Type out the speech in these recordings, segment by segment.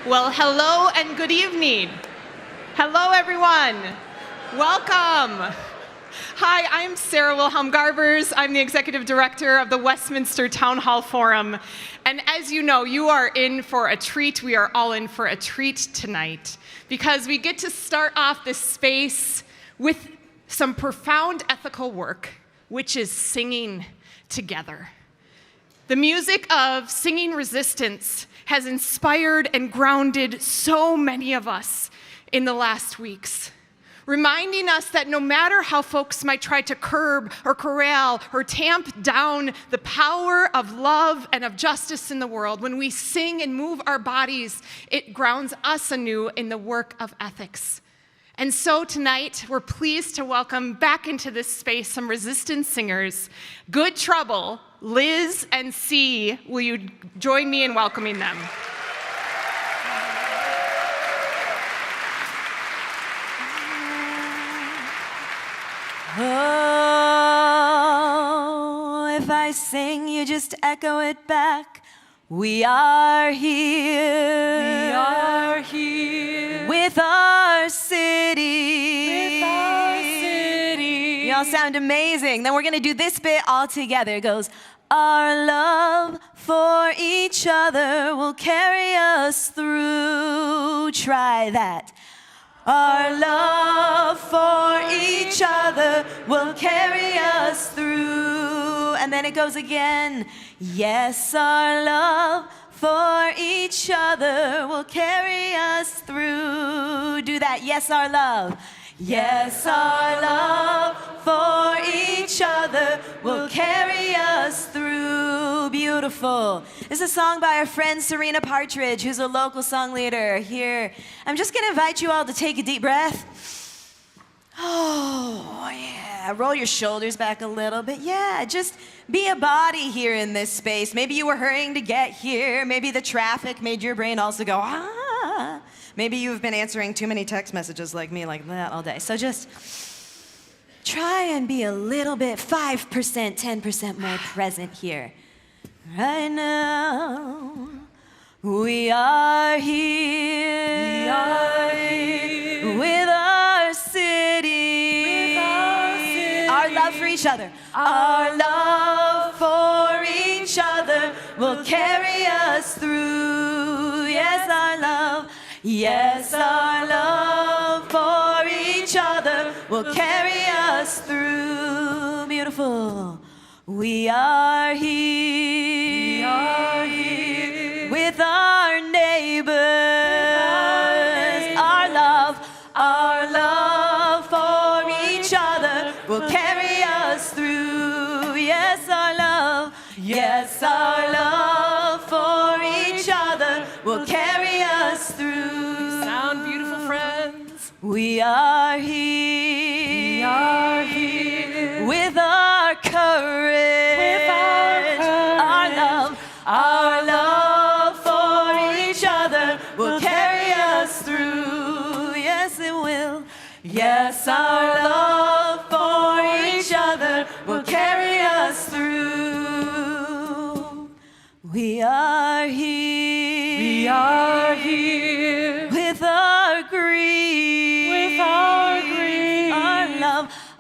Well, hello and good evening. Hello, everyone. Welcome. Hi, I'm Sarah Wilhelm-Garbers. I'm the Executive Director of the Westminster Town Hall Forum. And as you know, you are in for a treat. We are all in for a treat tonight because we get to start off this space with some profound ethical work, which is singing together. The music of singing resistance has inspired and grounded so many of us in the last weeks, reminding us that no matter how folks might try to curb or corral or tamp down the power of love and of justice in the world, when we sing and move our bodies, it grounds us anew in the work of ethics. And so tonight, we're pleased to welcome back into this space some resistance singers. Good Trouble, Liz and C. Will you join me in welcoming them? Oh, if I sing, you just echo it back. We are here. We are here. With our city. With our city. Y'all sound amazing. Then we're going to do this bit all together. It goes, our love for each other will carry us through. Try that. Our love for each other will carry us through. And then it goes again. Yes, our love for each other will carry us through. Do that. Yes, our love. Yes, our love for each other will carry us through. Beautiful. This is a song by our friend Serena Partridge, who's a local song leader here. I'm just going to invite you all to take a deep breath. Oh, yeah. Roll your shoulders back a little bit. Yeah, just be a body here in this space. Maybe you were hurrying to get here. Maybe the traffic made your brain also go, ah. Maybe you've been answering too many text messages like me like that all day. So just try and be a little bit, 5%, 10% more present here. Right now, we are here. We are here. With our city. With our city. Our love for each other. Our love for each other will carry us through. Yes, our love. Yes, our love for each other will carry us through. Beautiful. We are here. We are here. With our neighbors. Our love for each other will carry us through. Yes, our love. Yes, our love for each other will carry us through. Sound beautiful, friends. We are here. We are here. With our courage. With our courage. Our love for each other will carry us through. Yes, it will. Yes, our love for each other will carry us through. We are here. We are here. With our grief. With our grief.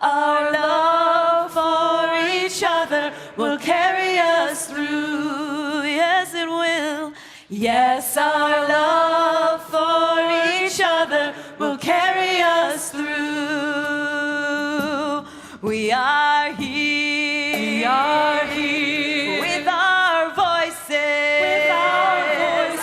Our love for each other will carry us through. Yes, it will. Yes, our love for each other will carry us through. We are here. We are here. With our voices. With our voices.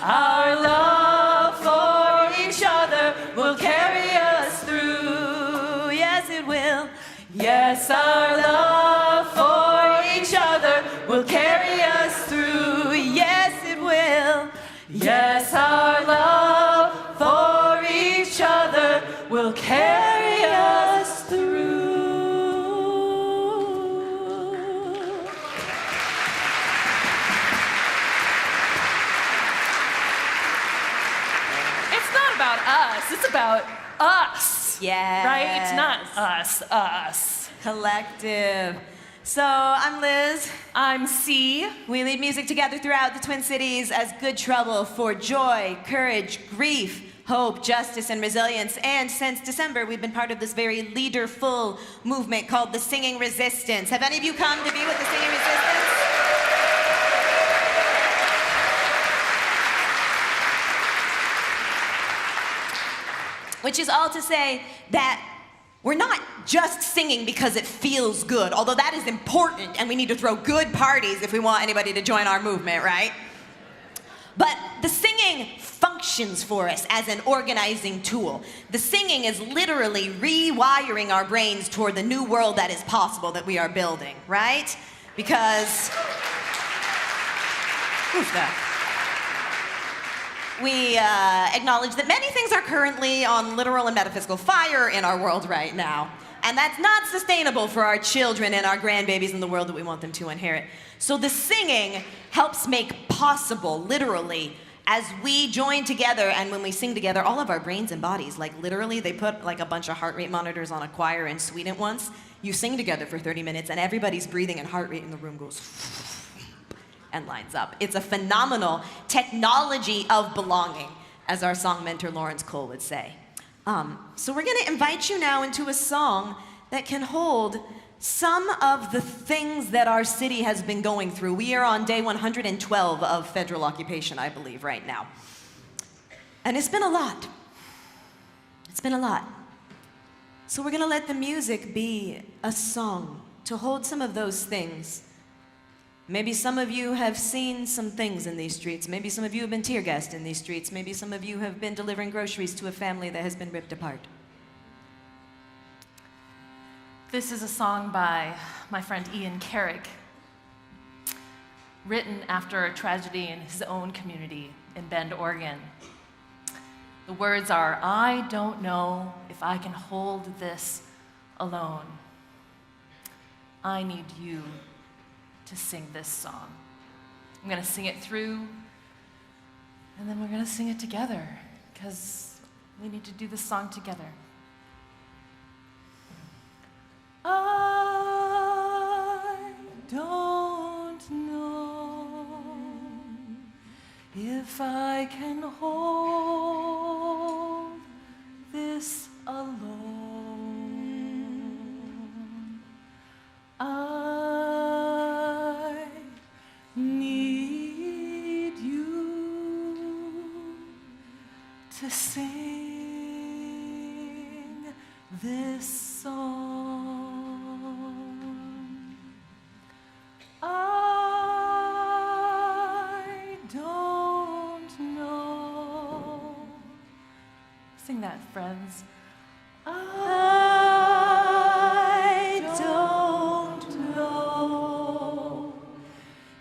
Our love for each other will carry us through. Yes, it will. Yes, our love for each other will carry us through. Yes, it will. Yes, our love for each other will carry us through. It's not about us. It's about us. Yeah. Right? It's not us. Collective. So I'm Liz. I'm C. We lead music together throughout the Twin Cities as good trouble for joy, courage, grief, hope, justice, and resilience. And since December, we've been part of this very leaderful movement called the Singing Resistance. Have any of you come to be with the Singing Resistance? Which is all to say that we're not just singing because it feels good, although that is important, and we need to throw good parties if we want anybody to join our movement, right? But the singing functions for us as an organizing tool. The singing is literally rewiring our brains toward the new world that is possible that we are building, right? Because we acknowledge that many things are currently on literal and metaphysical fire in our world right now. And that's not sustainable for our children and our grandbabies in the world that we want them to inherit. So the singing helps make possible, literally, as we join together, and when we sing together, all of our brains and bodies, like literally, they put like a bunch of heart rate monitors on a choir in Sweden once. You sing together for 30 minutes, and everybody's breathing and heart rate in the room goes and lines up. It's a phenomenal technology of belonging, as our song mentor Lawrence Cole would say. So we're gonna invite you now into a song that can hold some of the things that our city has been going through. We are on day 112 of federal occupation, I believe, right now. And it's been a lot. It's been a lot. So we're gonna let the music be a song to hold some of those things. Maybe some of you have seen some things in these streets. Maybe some of you have been tear gassed in these streets. Maybe some of you have been delivering groceries to a family that has been ripped apart. This is a song by my friend Ian Carrick, written after a tragedy in his own community in Bend, Oregon. The words are, "I don't know if I can hold this alone. I need you to sing this song." I'm gonna sing it through, and then we're gonna sing it together, because we need to do this song together. I don't know if I can hold this alone. I need you to sing this song. I don't know. Sing that, friends. I don't know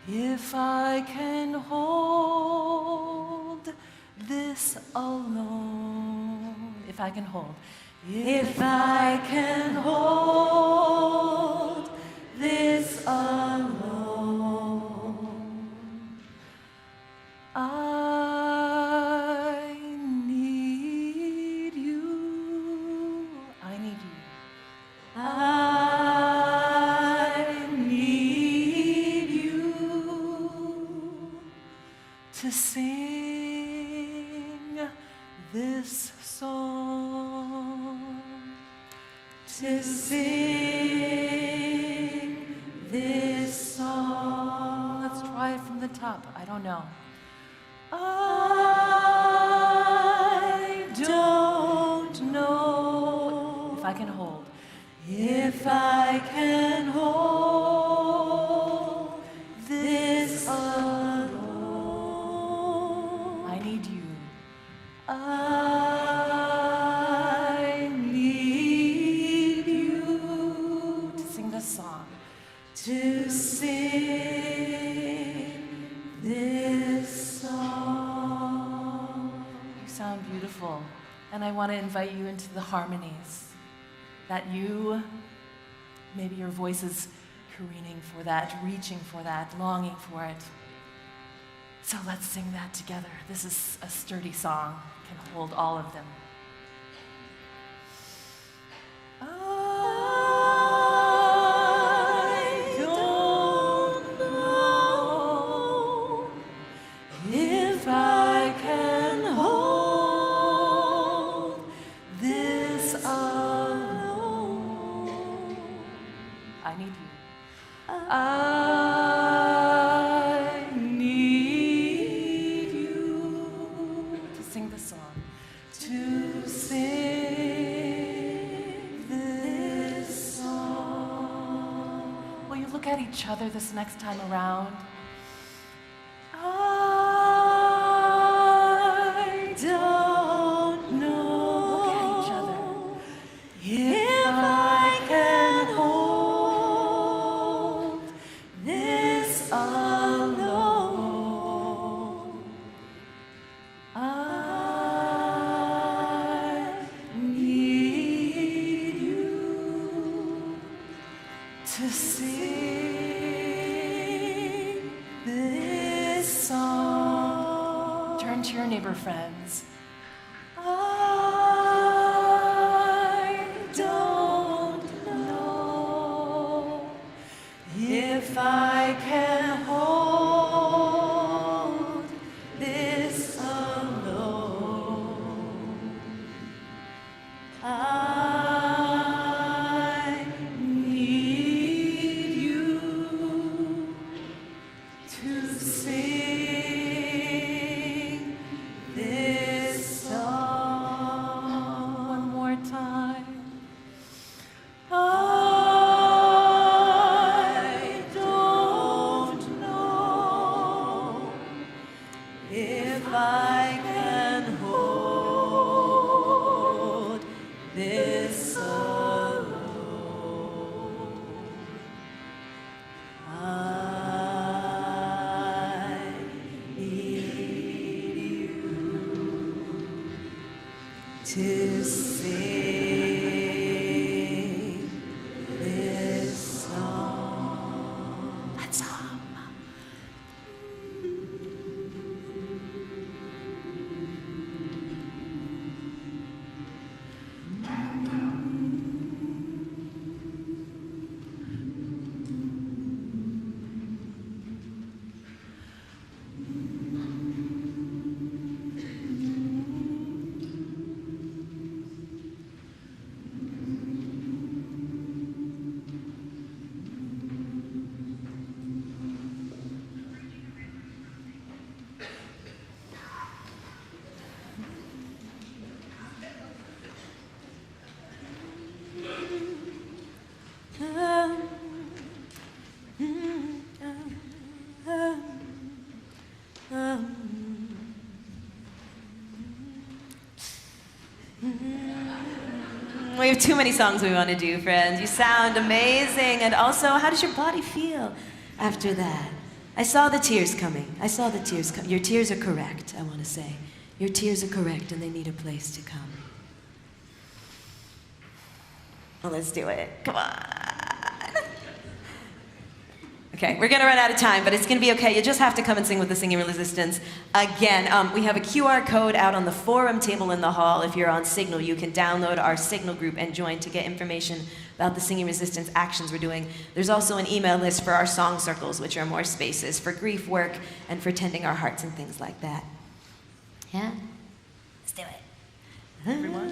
if I can hold this alone. If I can hold. If I can hold this alone. I need you. I need you. I need you to sing this song. To sing this song. Let's try it from the top. I don't know. I don't know if I can hold. If I can hold this alone. I need you. I need you to sing this song. To sing this song. You sound beautiful, and I want to invite you into the harmonies that you, maybe your voice is careening for that, reaching for that, longing for it. So let's sing that together. This is a sturdy song, can hold all of them. I each other this next time around. I don't know. Look at each other. If I can hold this alone, I need you to sing this song. Turn to your neighbor friends. I don't know if I can hold this alone. I need you to sing this song. One more time. I don't know if I can hold this alone. I need you to sing this song. Let's hum. We have too many songs we want to do, friends. You sound amazing. And also, how does your body feel after that? I saw the tears coming. I saw the tears come. Your tears are correct, I want to say. Your tears are correct, and they need a place to come. Well, let's do it. Come on. Okay, we're gonna run out of time, but it's gonna be okay. You just have to come and sing with the Singing Resistance. Again, we have a QR code out on the forum table in the hall. If you're on Signal, you can download our Signal group and join to get information about the Singing Resistance actions we're doing. There's also an email list for our song circles, which are more spaces for grief work and for tending our hearts and things like that. Yeah? Let's do it. Everyone?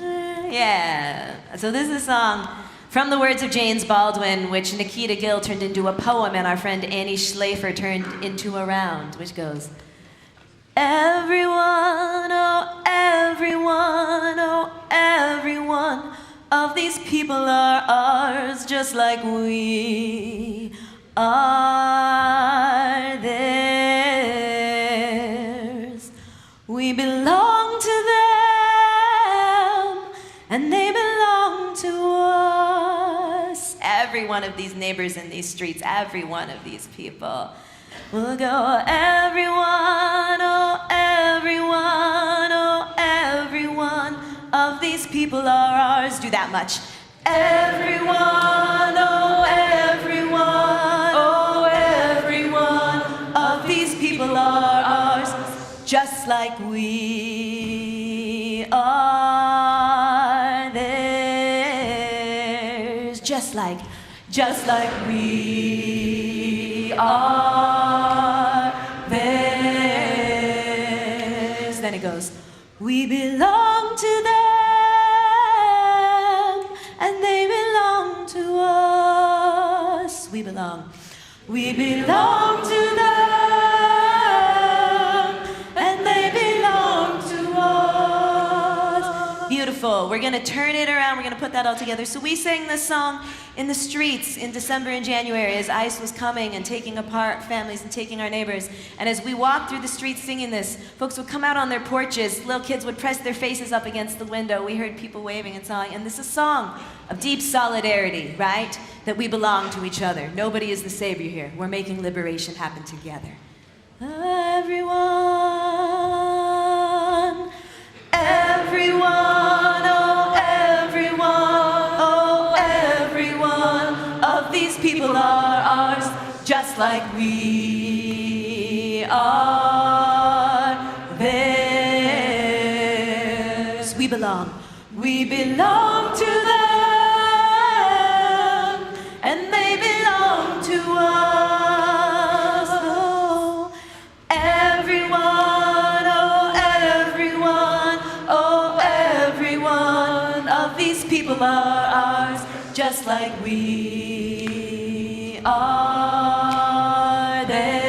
Yeah. So this is a song from the words of James Baldwin, which Nikita Gill turned into a poem, and our friend Annie Schlafer turned into a round, which goes, everyone, oh everyone, oh everyone of these people are ours, just like we are theirs. We belong to them, and they belong to us. Every one of these neighbors in these streets, every one of these people. We'll go, everyone, oh everyone, oh everyone of these people are ours. Do that much. Everyone, oh everyone, oh everyone of these people are ours, just like we are theirs. Just like we are theirs. Then it goes, we belong to them, and they belong to us. We belong to them, and they belong to us. Beautiful. We're going to turn it around. We're going to put that all together. So we sang this song in the streets in December and January as ICE was coming and taking apart families and taking our neighbors. And as we walked through the streets singing this, folks would come out on their porches. Little kids would press their faces up against the window. We heard people waving and singing. And this is a song of deep solidarity, right? That we belong to each other. Nobody is the savior here. We're making liberation happen together. Everyone, everyone, oh everyone, oh everyone of these people are ours, just like we are theirs. We belong to them, and they belong to us. Oh, everyone, oh everyone, oh everyone of these people are ours, just like we are theirs.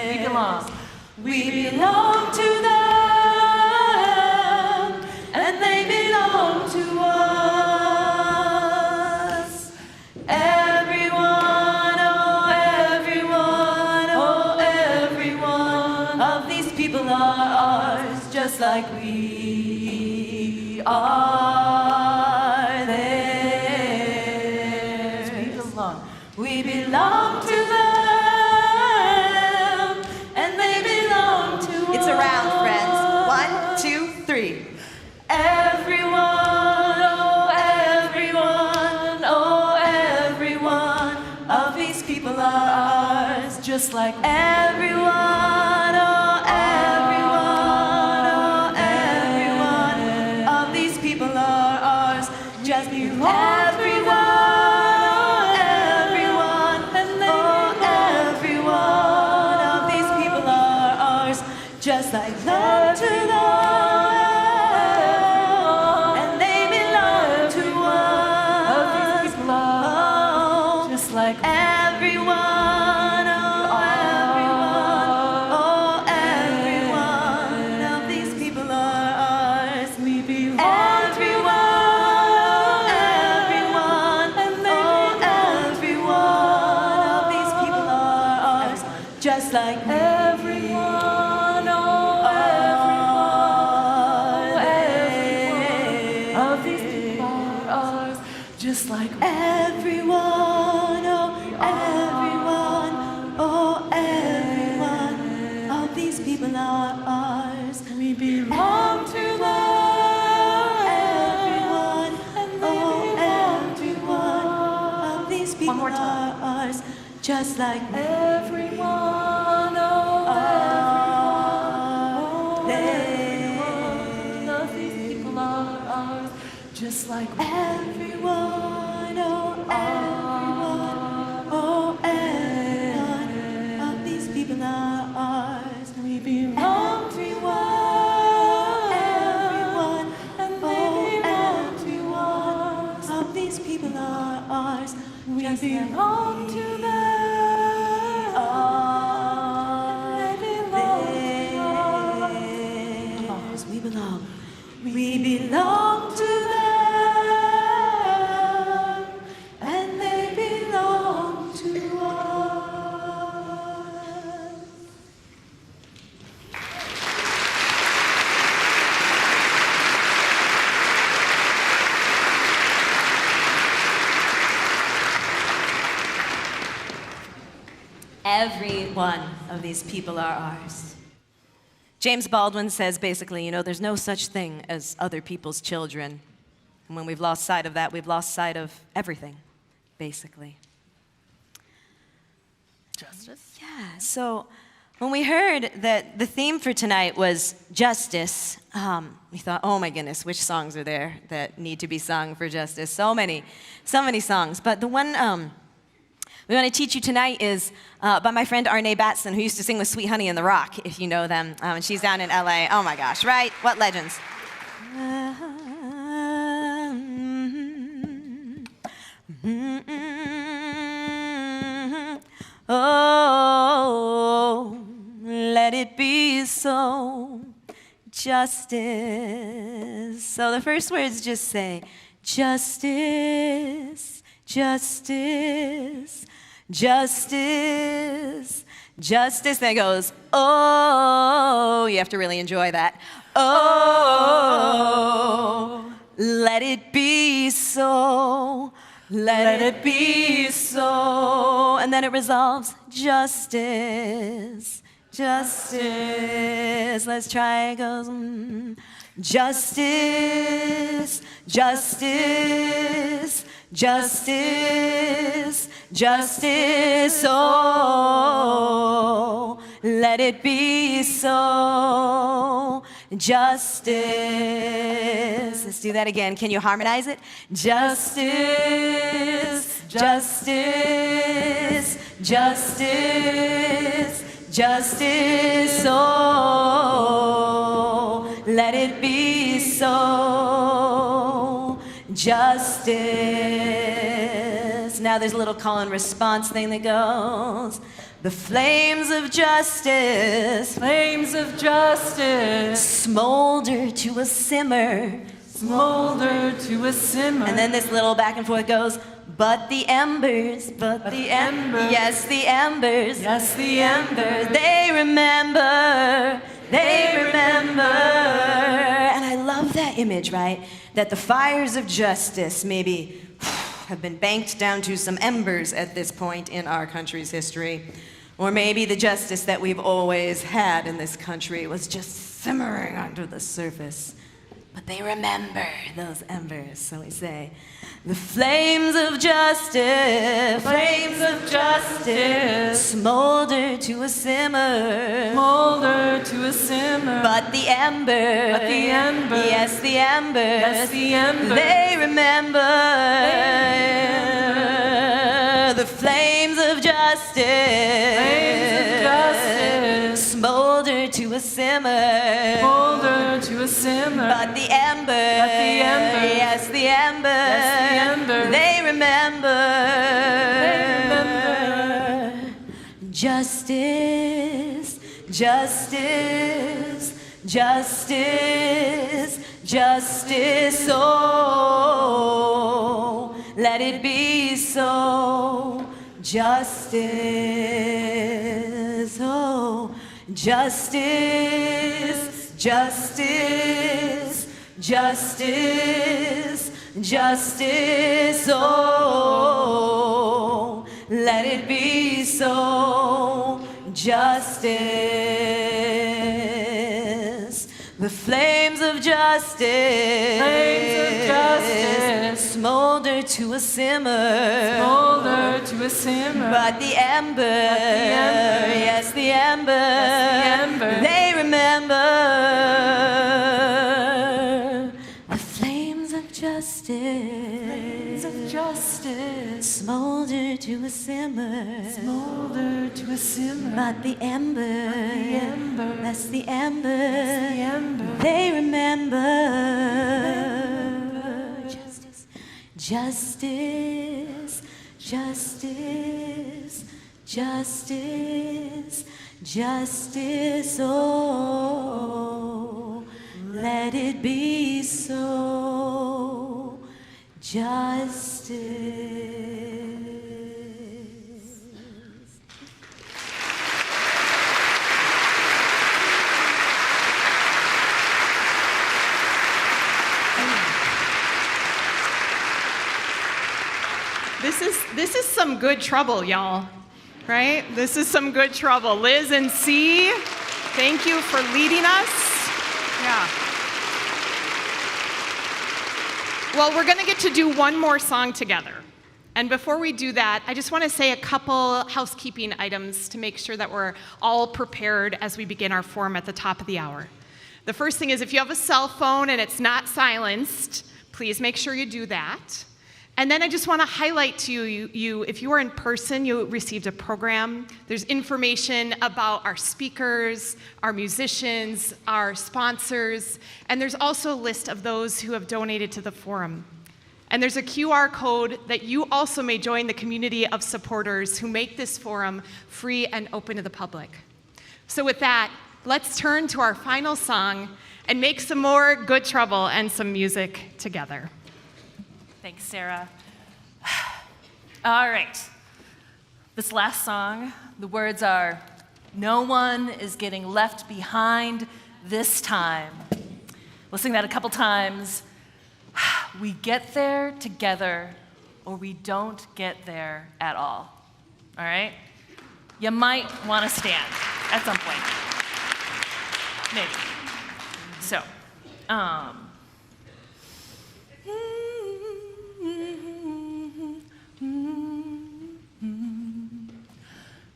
We belong. We belong to them, and they belong to us. Everyone, oh everyone, oh everyone of these people are ours, just like we are theirs. We belong. We belong to them, and they belong to us. It's a round, friends. 1, 2, 3. Everyone, oh everyone, oh everyone of these people are ours, just like everyone, oh everyone, oh everyone of these people are ours, just like everyone. Just like them to them, and they belong to us. Oh, Just like everyone, oh everyone, oh everyone of these people are ours. We belong. Everyone, everyone, oh everyone of these people are ours. Just like everyone. just like everyone, oh everyone, oh everyone of these people are ours. we belong to them. Everyone, oh everyone of these people more time. are ours, just like Everyone, oh everyone of these people are ours, just like everyone, oh everyone, oh everyone of these people are ours. we belong to Everyone, and oh belong to everyone of these people are ours. we Just belong like to them. we belong. We belong to them, and they belong to us. Every one of these people are ours. James Baldwin says basically, you know, there's no such thing as other people's children. And when we've lost sight of that, we've lost sight of everything, basically. Justice? Yeah, so when we heard that the theme for tonight was justice, we thought, oh my goodness, which songs are there that need to be sung for justice? So many songs. But the one we want to teach you tonight is by my friend Arne Batson, who used to sing with Sweet Honey in the Rock, if you know them. And she's down in LA. Oh my gosh, right? What legends. Oh, let it be so. justice. So the first words just say, justice, justice, justice, justice. Then it goes, oh, you have to really enjoy that. Oh, let it be so. Let it be so. And then it resolves, justice, justice. Let's try. It goes, justice, justice, justice, justice. Oh, let it be so. Justice. Let's do that again. Can you harmonize it? Justice, justice, justice, justice. Oh, let it be so. Justice. Now there's a little call and response thing that goes, the flames of justice, smolder to a simmer, smolder to a simmer. And then this little back and forth goes, but the embers, yes, the embers, yes, the embers, they remember. And I love that image, right? That the fires of justice maybe have been banked down to some embers at this point in our country's history. Or maybe the justice that we've always had in this country was just simmering under the surface. But they remember those embers, so we say, the flames of justice, smolder to a simmer, smolder to a simmer. But the embers, yes, the embers, yes, the embers, they remember. The flames of justice, smolder to a simmer, smolder to a simmer. But the embers, yes, the embers, they remember. Justice, justice, justice, justice. Oh, let it be so. Justice, oh, justice, justice, justice, justice. Oh, let it be so. Justice, the flames of justice, smolder to a simmer, smolder to a simmer. But the embers, yes, the embers, they remember. The flames of justice, smolder to a simmer, smolder to a simmer. But the embers, that's the embers, they remember. Justice, justice, justice, justice. Oh, let it be so. Justice. This is some good trouble, y'all, right? This is some good trouble. Liz and C, thank you for leading us. Yeah. Well, we're going to get to do one more song together. And before we do that, I just want to say a couple housekeeping items to make sure that we're all prepared as we begin our forum at the top of the hour. The first thing is, if you have a cell phone and it's not silenced, please make sure you do that. And then I just want to highlight to you, if you are in person, you received a program. There's information about our speakers, our musicians, our sponsors, and there's also a list of those who have donated to the forum. And there's a QR code that you also may join the community of supporters who make this forum free and open to the public. So with that, let's turn to our final song and make some more good trouble and some music together. Thanks, Sarah. All right. This last song, the words are, "No one is getting left behind this time." We'll sing that a couple times. We get there together, or we don't get there at all. All right? You might want to stand at some point. Maybe. So,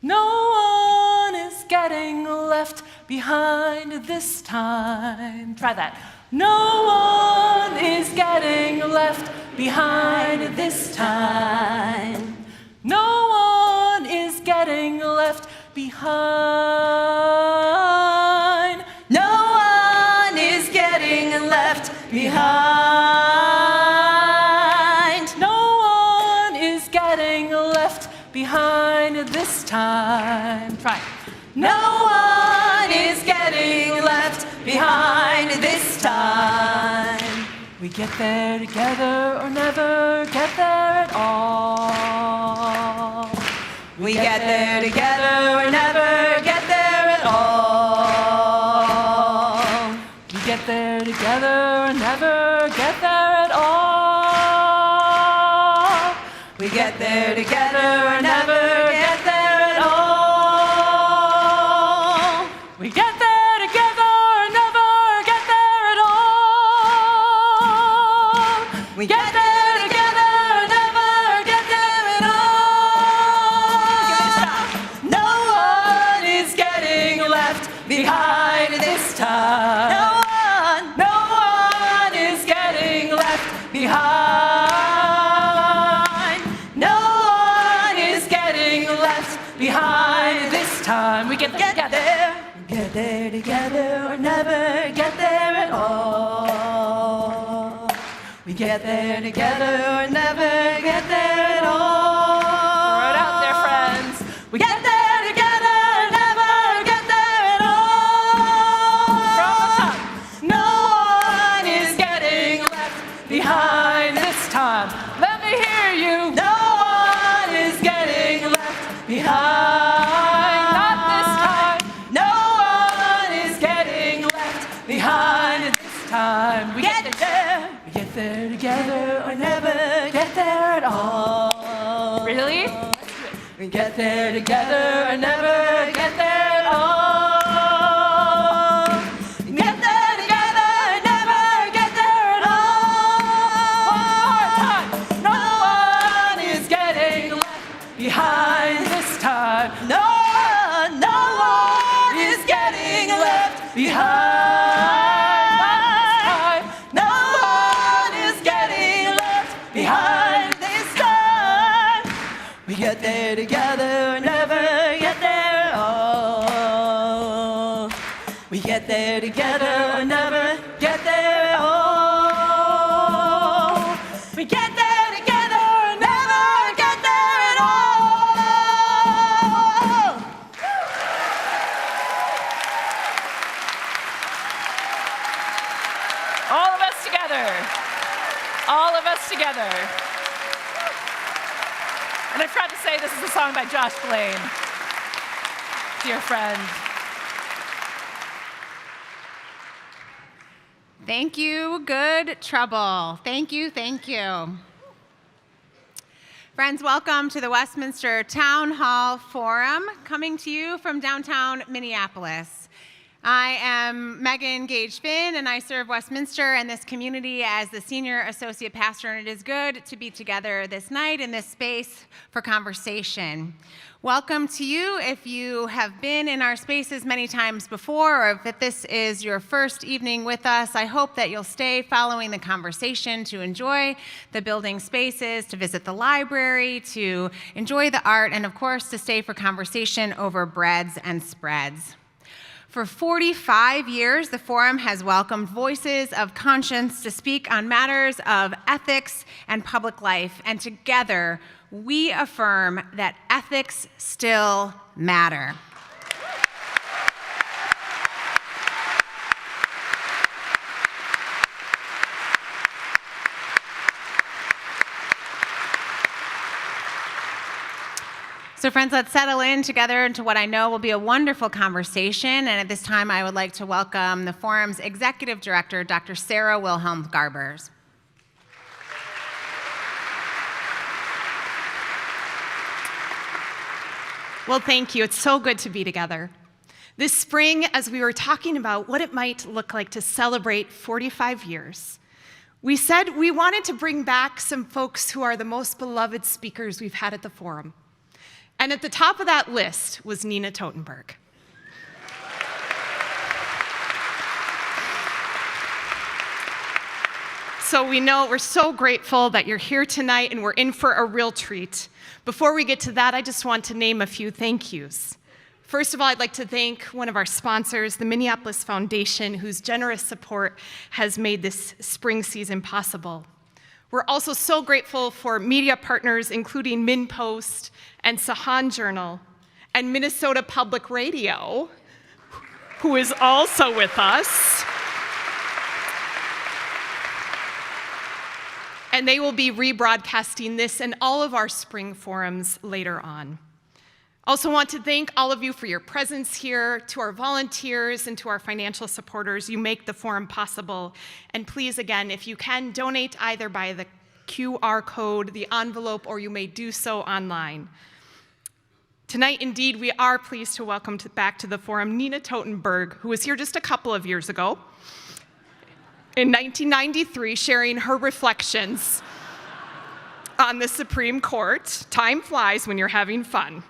no one is getting left behind this time. Try that. No one is getting left behind this time. No one is getting left behind. No one is getting left behind. No one is getting left behind this time. Try. No one is getting left behind this time. We get there together or never get there at all. We get there together or never get there at all. We get there together or never get there at all. We get there together or never get there at all. We get there together or never get there at all. We get there together or never get there at all. No one is getting left behind this time. No one is getting left behind. No one is getting left behind this time. We get there together. We get there together or never get there at all. We get there together or never get there at all. Throw it out there, friends. We get there together or never get there at all. From the top. No one is getting left behind this time. Let me hear you. No one is getting left behind. Not this time. No one is getting left behind this time. We get there. We get there together or never get there at all. Really? We get there together or never get there at all. We get there together or never get there at all. One more time. No one is getting left behind this time. No one is getting left behind. No one is getting left behind this time. We get there together or never get there at all. We get there together or never get there at all. We get there together or never get there at all. All of us together. All of us together. And I'm proud to say this is a song by Josh Blaine. Dear friend. Thank you, good trouble. Thank you, thank you. Friends, welcome to the Westminster Town Hall Forum, coming to you from downtown Minneapolis. I am Megan Gage-Finn, and I serve Westminster and this community as the Senior Associate Pastor, and it is good to be together this night in this space for conversation. Welcome to you if you have been in our spaces many times before, or if this is your first evening with us. I hope that you'll stay following the conversation to enjoy the building spaces, to visit the library, to enjoy the art, and of course, to stay for conversation over breads and spreads. For 45 years, the Forum has welcomed voices of conscience to speak on matters of ethics and public life, and together, we affirm that ethics still matter. So friends, let's settle in together into what I know will be a wonderful conversation. And at this time, I would like to welcome the forum's executive director, Dr. Sarah Wilhelm Garbers. Well, thank you. It's so good to be together. This spring, as we were talking about what it might look like to celebrate 45 years, we said we wanted to bring back some folks who are the most beloved speakers we've had at the forum. And at the top of that list was Nina Totenberg. So we're so grateful that you're here tonight and we're in for a real treat. Before we get to that, I just want to name a few thank yous. First of all, I'd like to thank one of our sponsors, the Minneapolis Foundation, whose generous support has made this spring season possible. We're also so grateful for media partners, including MinnPost and Sahan Journal, and Minnesota Public Radio, who is also with us. And they will be rebroadcasting this and all of our spring forums later on. Also want to thank all of you for your presence here, to our volunteers and to our financial supporters. You make the forum possible. And please, again, if you can, donate either by the QR code, the envelope, or you may do so online. Tonight, indeed, we are pleased to welcome back to the forum Nina Totenberg, who was here just a couple of years ago, in 1993, sharing her reflections on the Supreme Court. Time flies when you're having fun.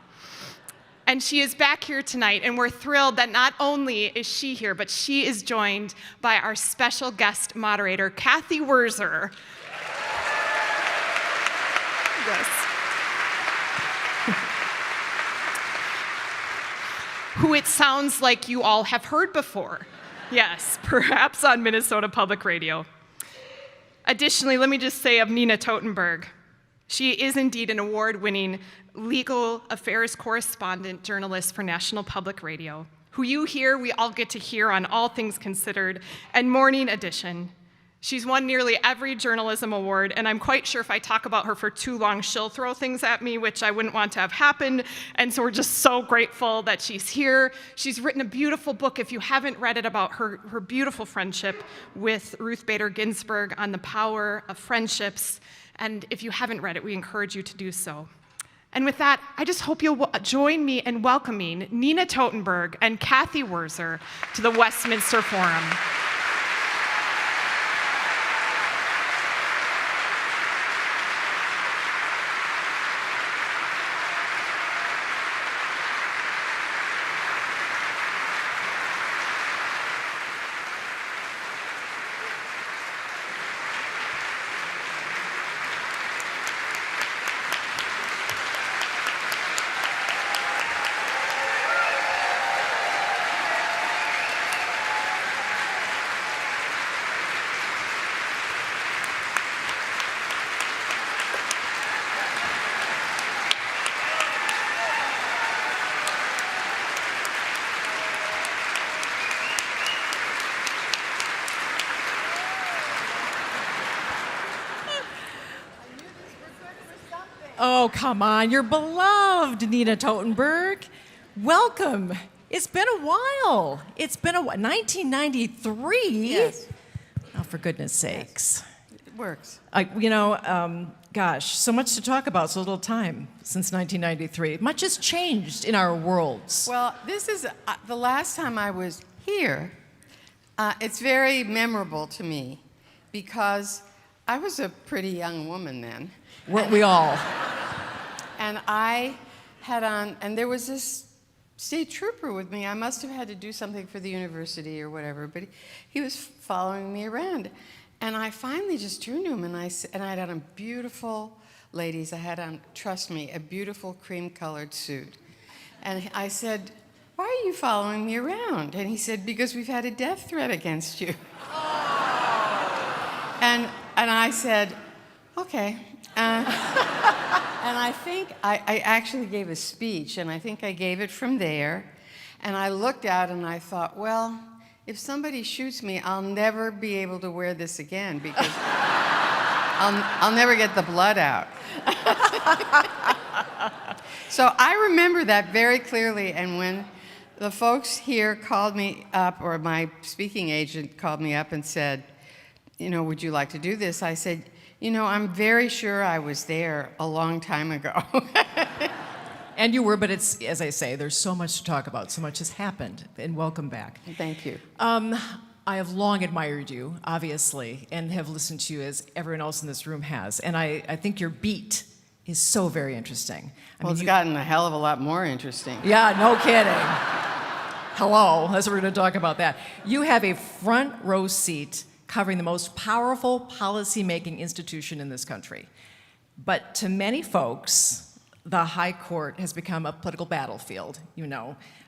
And she is back here tonight, and we're thrilled that not only is she here, but she is joined by our special guest moderator, Kathy Wurzer. Yes. Who it sounds like you all have heard before. Yes, perhaps on Minnesota Public Radio. Additionally, let me just say of Nina Totenberg, she is indeed an award-winning legal affairs correspondent journalist for National Public Radio, who we all get to hear on All Things Considered and Morning Edition. She's won nearly every journalism award, and I'm quite sure if I talk about her for too long, she'll throw things at me, which I wouldn't want to have happen, and so we're just so grateful that she's here. She's written a beautiful book, if you haven't read it, about her beautiful friendship with Ruth Bader Ginsburg on the power of friendships, and if you haven't read it, we encourage you to do so. And with that, I just hope you'll join me in welcoming Nina Totenberg and Kathy Wurzer to the Westminster Forum. Oh, come on. You're beloved, Nina Totenberg. Welcome. It's been a while. 1993? Yes. Oh, for goodness sakes. It works. Gosh, so much to talk about, so little time since 1993. Much has changed in our worlds. Well, this is the last time I was here. It's very memorable to me because I was a pretty young woman then. Weren't we all? And I had on, and there was this state trooper with me. I must have had to do something for the university or whatever, but he was following me around. And I finally just turned to him, and I had on beautiful, ladies, I had on, trust me, a beautiful cream-colored suit. And I said, "Why are you following me around?" And he said, "Because we've had a death threat against you." And I said, "Okay." And I think I actually gave a speech, and I think I gave it from there. And I looked out and I thought, well, if somebody shoots me, I'll never be able to wear this again because I'll never get the blood out. So I remember that very clearly, and when the folks here called me up, or my speaking agent called me up and said, would you like to do this? I said, I'm very sure I was there a long time ago. And you were, but it's, as I say, there's so much to talk about. So much has happened, and welcome back. Thank you. I have long admired you, obviously, and have listened to you as everyone else in this room has. And I think your beat is so very interesting. It's gotten a hell of a lot more interesting. Yeah, no kidding. Hello, as we're going to talk about that. You have a front row seat covering the most powerful policy-making institution in this country. But to many folks, the High Court has become a political battlefield,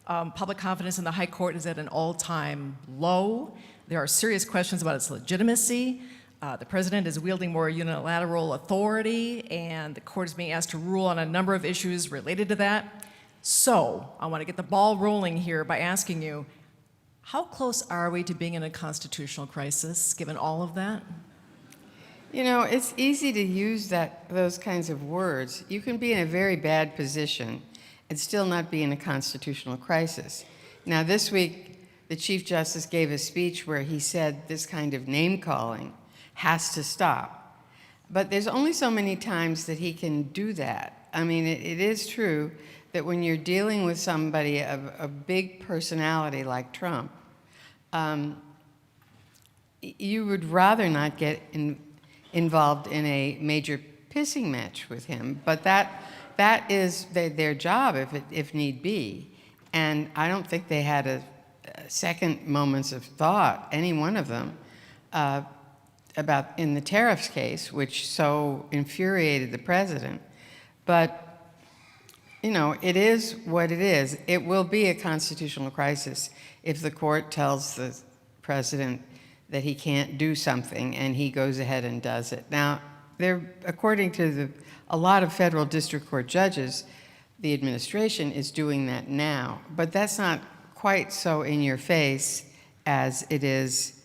Public confidence in the High Court is at an all-time low. There are serious questions about its legitimacy. The president is wielding more unilateral authority, and the court is being asked to rule on a number of issues related to that. So I want to get the ball rolling here by asking you, how close are we to being in a constitutional crisis, given all of that? It's easy to use those kinds of words. You can be in a very bad position and still not be in a constitutional crisis. Now, this week, the Chief Justice gave a speech where he said this kind of name-calling has to stop. But there's only so many times that he can do that. I mean, it is true that when you're dealing with somebody of a big personality like Trump, you would rather not get involved in a major pissing match with him, but that is their job if need be. And I don't think they had a second moments of thought, any one of them, about in the tariffs case, which so infuriated the president. But it is what it is. It will be a constitutional crisis if the court tells the president that he can't do something and he goes ahead and does it. Now, according to a lot of federal district court judges, the administration is doing that now, but that's not quite so in your face as it is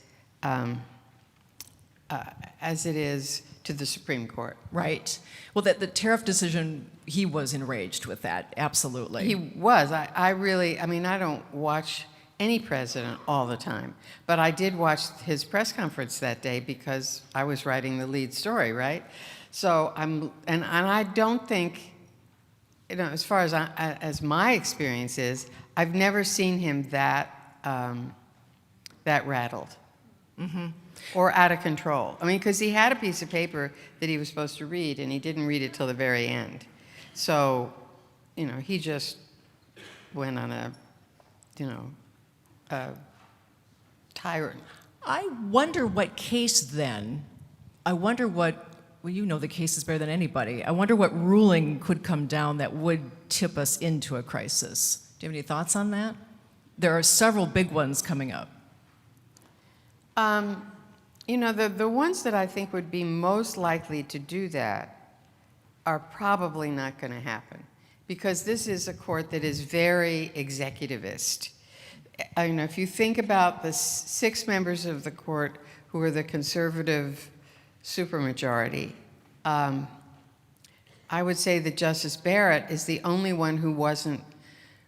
to the Supreme Court. Right. Well, the tariff decision, he was enraged with that, absolutely. He was. I don't watch any president all the time, but I did watch his press conference that day because I was writing the lead story, right? So I don't think, as far as my experience is, I've never seen him that rattled. Mm-hmm. Or out of control. Because he had a piece of paper that he was supposed to read, and he didn't read it till the very end. So, he just went on a tyrant. I wonder what case then, well, you know the cases better than anybody. I wonder what ruling could come down that would tip us into a crisis. Do you have any thoughts on that? There are several big ones coming up. The ones that I think would be most likely to do that are probably not going to happen, because this is a court that is very executivist. If you think about the 6 members of the court who are the conservative supermajority, I would say that Justice Barrett is the only one who wasn't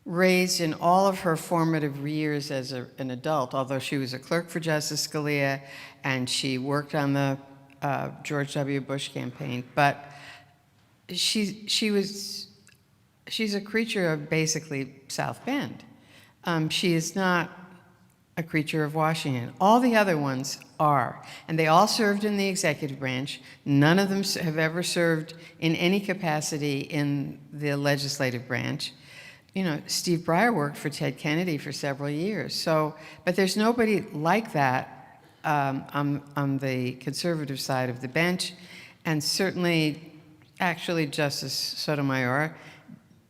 raised in all of her formative years as an adult, although she was a clerk for Justice Scalia and she worked on the George W. Bush campaign. But she's a creature of basically South Bend. She is not a creature of Washington. All the other ones are, and they all served in the executive branch. None of them have ever served in any capacity in the legislative branch. Steve Breyer worked for Ted Kennedy for several years. But there's nobody like that on the conservative side of the bench, and certainly, actually, Justice Sotomayor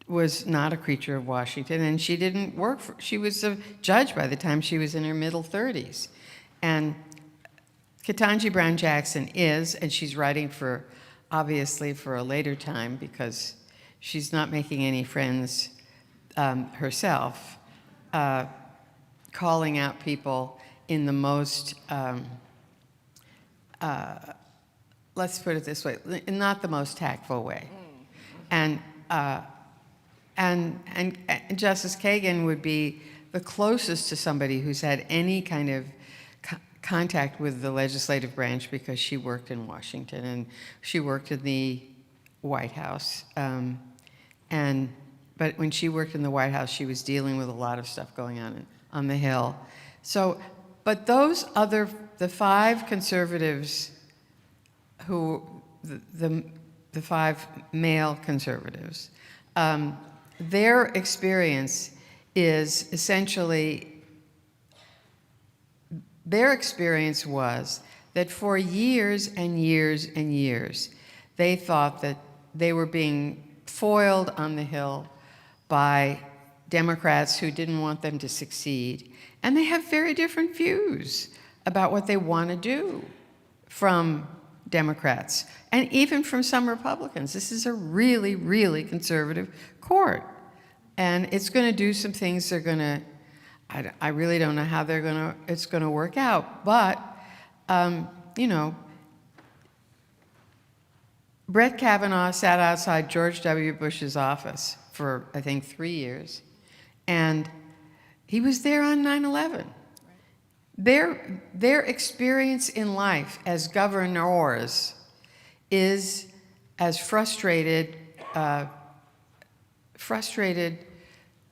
was not a creature of Washington, and she didn't work she was a judge by the time she was in her middle 30s. And Ketanji Brown Jackson is, and she's writing obviously for a later time because she's not making any friends herself, calling out people in the most, let's put it this way, in not the most tactful way. And and Justice Kagan would be the closest to somebody who's had any kind of contact with the legislative branch because she worked in Washington and she worked in the White House. But when she worked in the White House, she was dealing with a lot of stuff going on the Hill. So, but those the five conservatives the five male conservatives, their experience is essentially, their experience was that for years and years and years, they thought that they were being foiled on the Hill by Democrats who didn't want them to succeed. And they have very different views about what they want to do from Democrats and even from some Republicans. This is a really, really conservative court. And it's going to do some things they're going to, I really don't know how it's going to work out. But, you know, Brett Kavanaugh sat outside George W. Bush's office for, I think, 3 years. And he was there on 9/11. Their experience in life as governors is as frustrated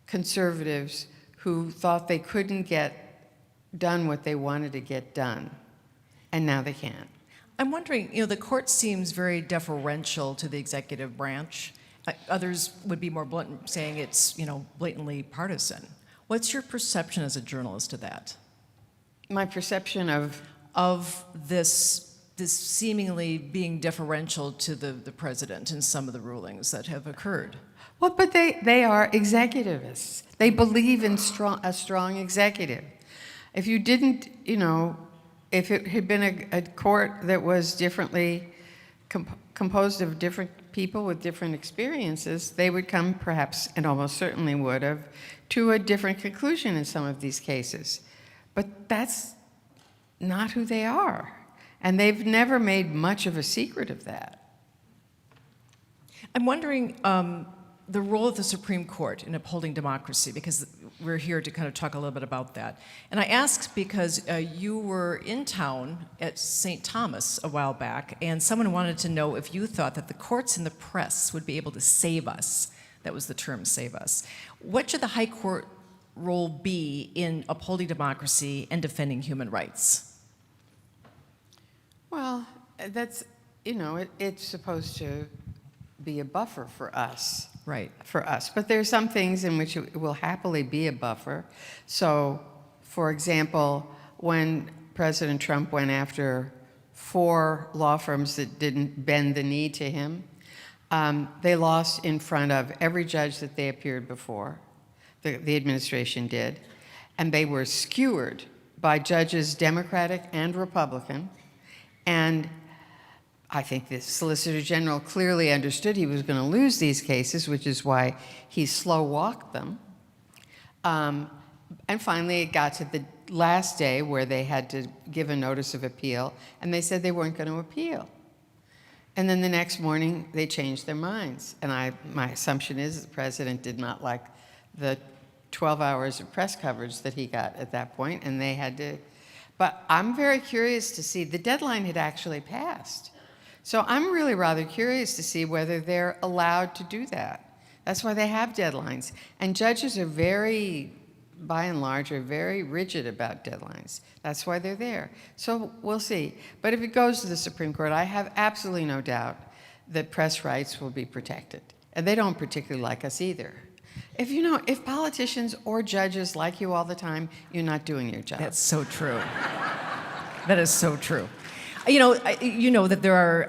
conservatives who thought they couldn't get done what they wanted to get done, and now they can't. I'm wondering, you know, the court seems very deferential to the executive branch. Others would be more blunt, saying it's, you know, blatantly partisan. What's your perception as a journalist of that? My perception of this seemingly being deferential to the president in some of the rulings that have occurred. Well, but they are executivists. They believe in a strong executive. If you didn't, you know, if it had been a court that was differently composed of different people with different experiences, they would come perhaps, and almost certainly would have, to a different conclusion in some of these cases. But that's not who they are. And they've never made much of a secret of that. I'm wondering the role of the Supreme Court in upholding democracy, because we're here to kind of talk a little bit about that. And I ask because you were in town at St. Thomas a while back, and someone wanted to know if you thought that the courts and the press would be able to save us. That was the term, save us. What should the High Court role be in upholding democracy and defending human rights? Well, that's, you know, it's supposed to be a buffer for us. Right. For us. But there are some things in which it will happily be a buffer. So, for example, when President Trump went after 4 law firms that didn't bend the knee to him, they lost in front of every judge that they appeared before. The administration did. And they were skewered by judges, Democratic and Republican. And I think the Solicitor General clearly understood he was going to lose these cases, which is why he slow-walked them. And finally, it got to the last day where they had to give a notice of appeal, and they said they weren't going to appeal. And then the next morning, they changed their minds. And my assumption is the president did not like the 12 hours of press coverage that he got at that point, and they had to. But I'm very curious to see, the deadline had actually passed. So I'm really rather curious to see whether they're allowed to do that. That's why they have deadlines. And judges are very, by and large, are very rigid about deadlines. That's why they're there. So we'll see. But if it goes to the Supreme Court, I have absolutely no doubt that press rights will be protected. And they don't particularly like us either. If politicians or judges like you all the time, you're not doing your job. That's so true. That is so true. You know that there are,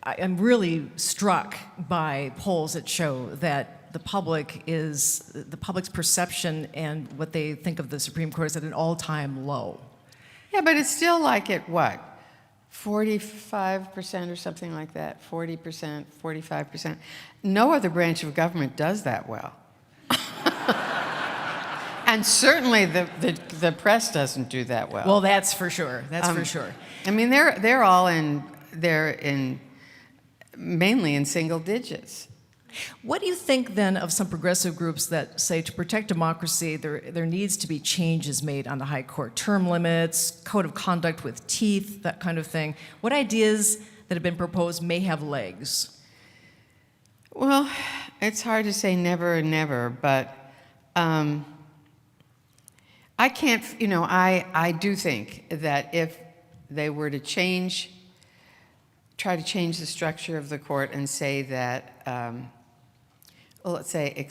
I'm really struck by polls that show that the public's perception and what they think of the Supreme Court is at an all-time low. Yeah, but it's still like at what? 45% or something like that, 40%, 45%. No other branch of government does that well. And certainly the press doesn't do that well. Well, that's for sure. That's for sure. I mean, they're all they're mainly in single digits. What do you think then of some progressive groups that say to protect democracy, there needs to be changes made on the high court? Term limits, code of conduct with teeth, that kind of thing. What ideas that have been proposed may have legs? Well, it's hard to say never and never, but I can't, I do think that if they were to try to change the structure of the court and say that, well, let's say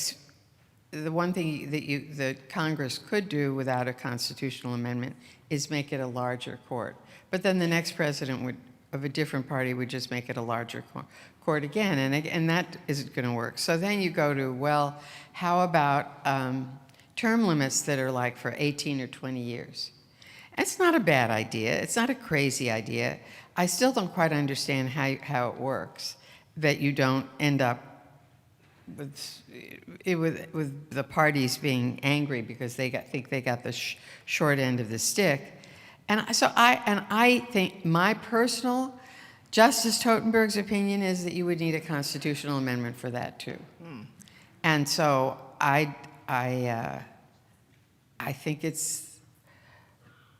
the one thing that Congress could do without a constitutional amendment is make it a larger court. But then the next president of a different party would just make it a larger court again, and that isn't going to work. So then you go to, well, how about term limits that are like for 18 or 20 years? It's not a bad idea. It's not a crazy idea. I still don't quite understand how it works, that you don't end up with the parties being angry because they think they got the short end of the stick. And so I think my personal Justice Totenberg's opinion is that you would need a constitutional amendment for that too. And so I think it's,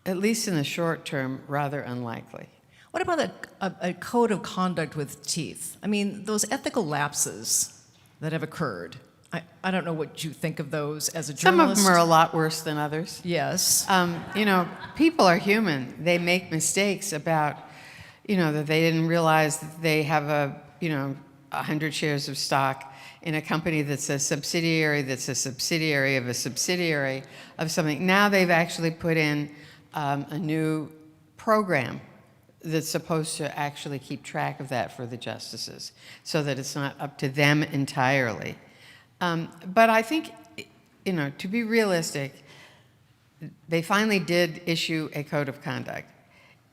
at least in the short term, rather unlikely. What about a code of conduct with teeth? I mean, those ethical lapses that have occurred, I don't know what you think of those as a Some of journalist. them are a lot worse than others. Yes. People are human. They make mistakes about, that they didn't realize that they have 100 shares of stock in a company that's a subsidiary of a subsidiary of something. Now they've actually put in a new program that's supposed to actually keep track of that for the justices so that it's not up to them entirely. But I think, to be realistic, they finally did issue a code of conduct.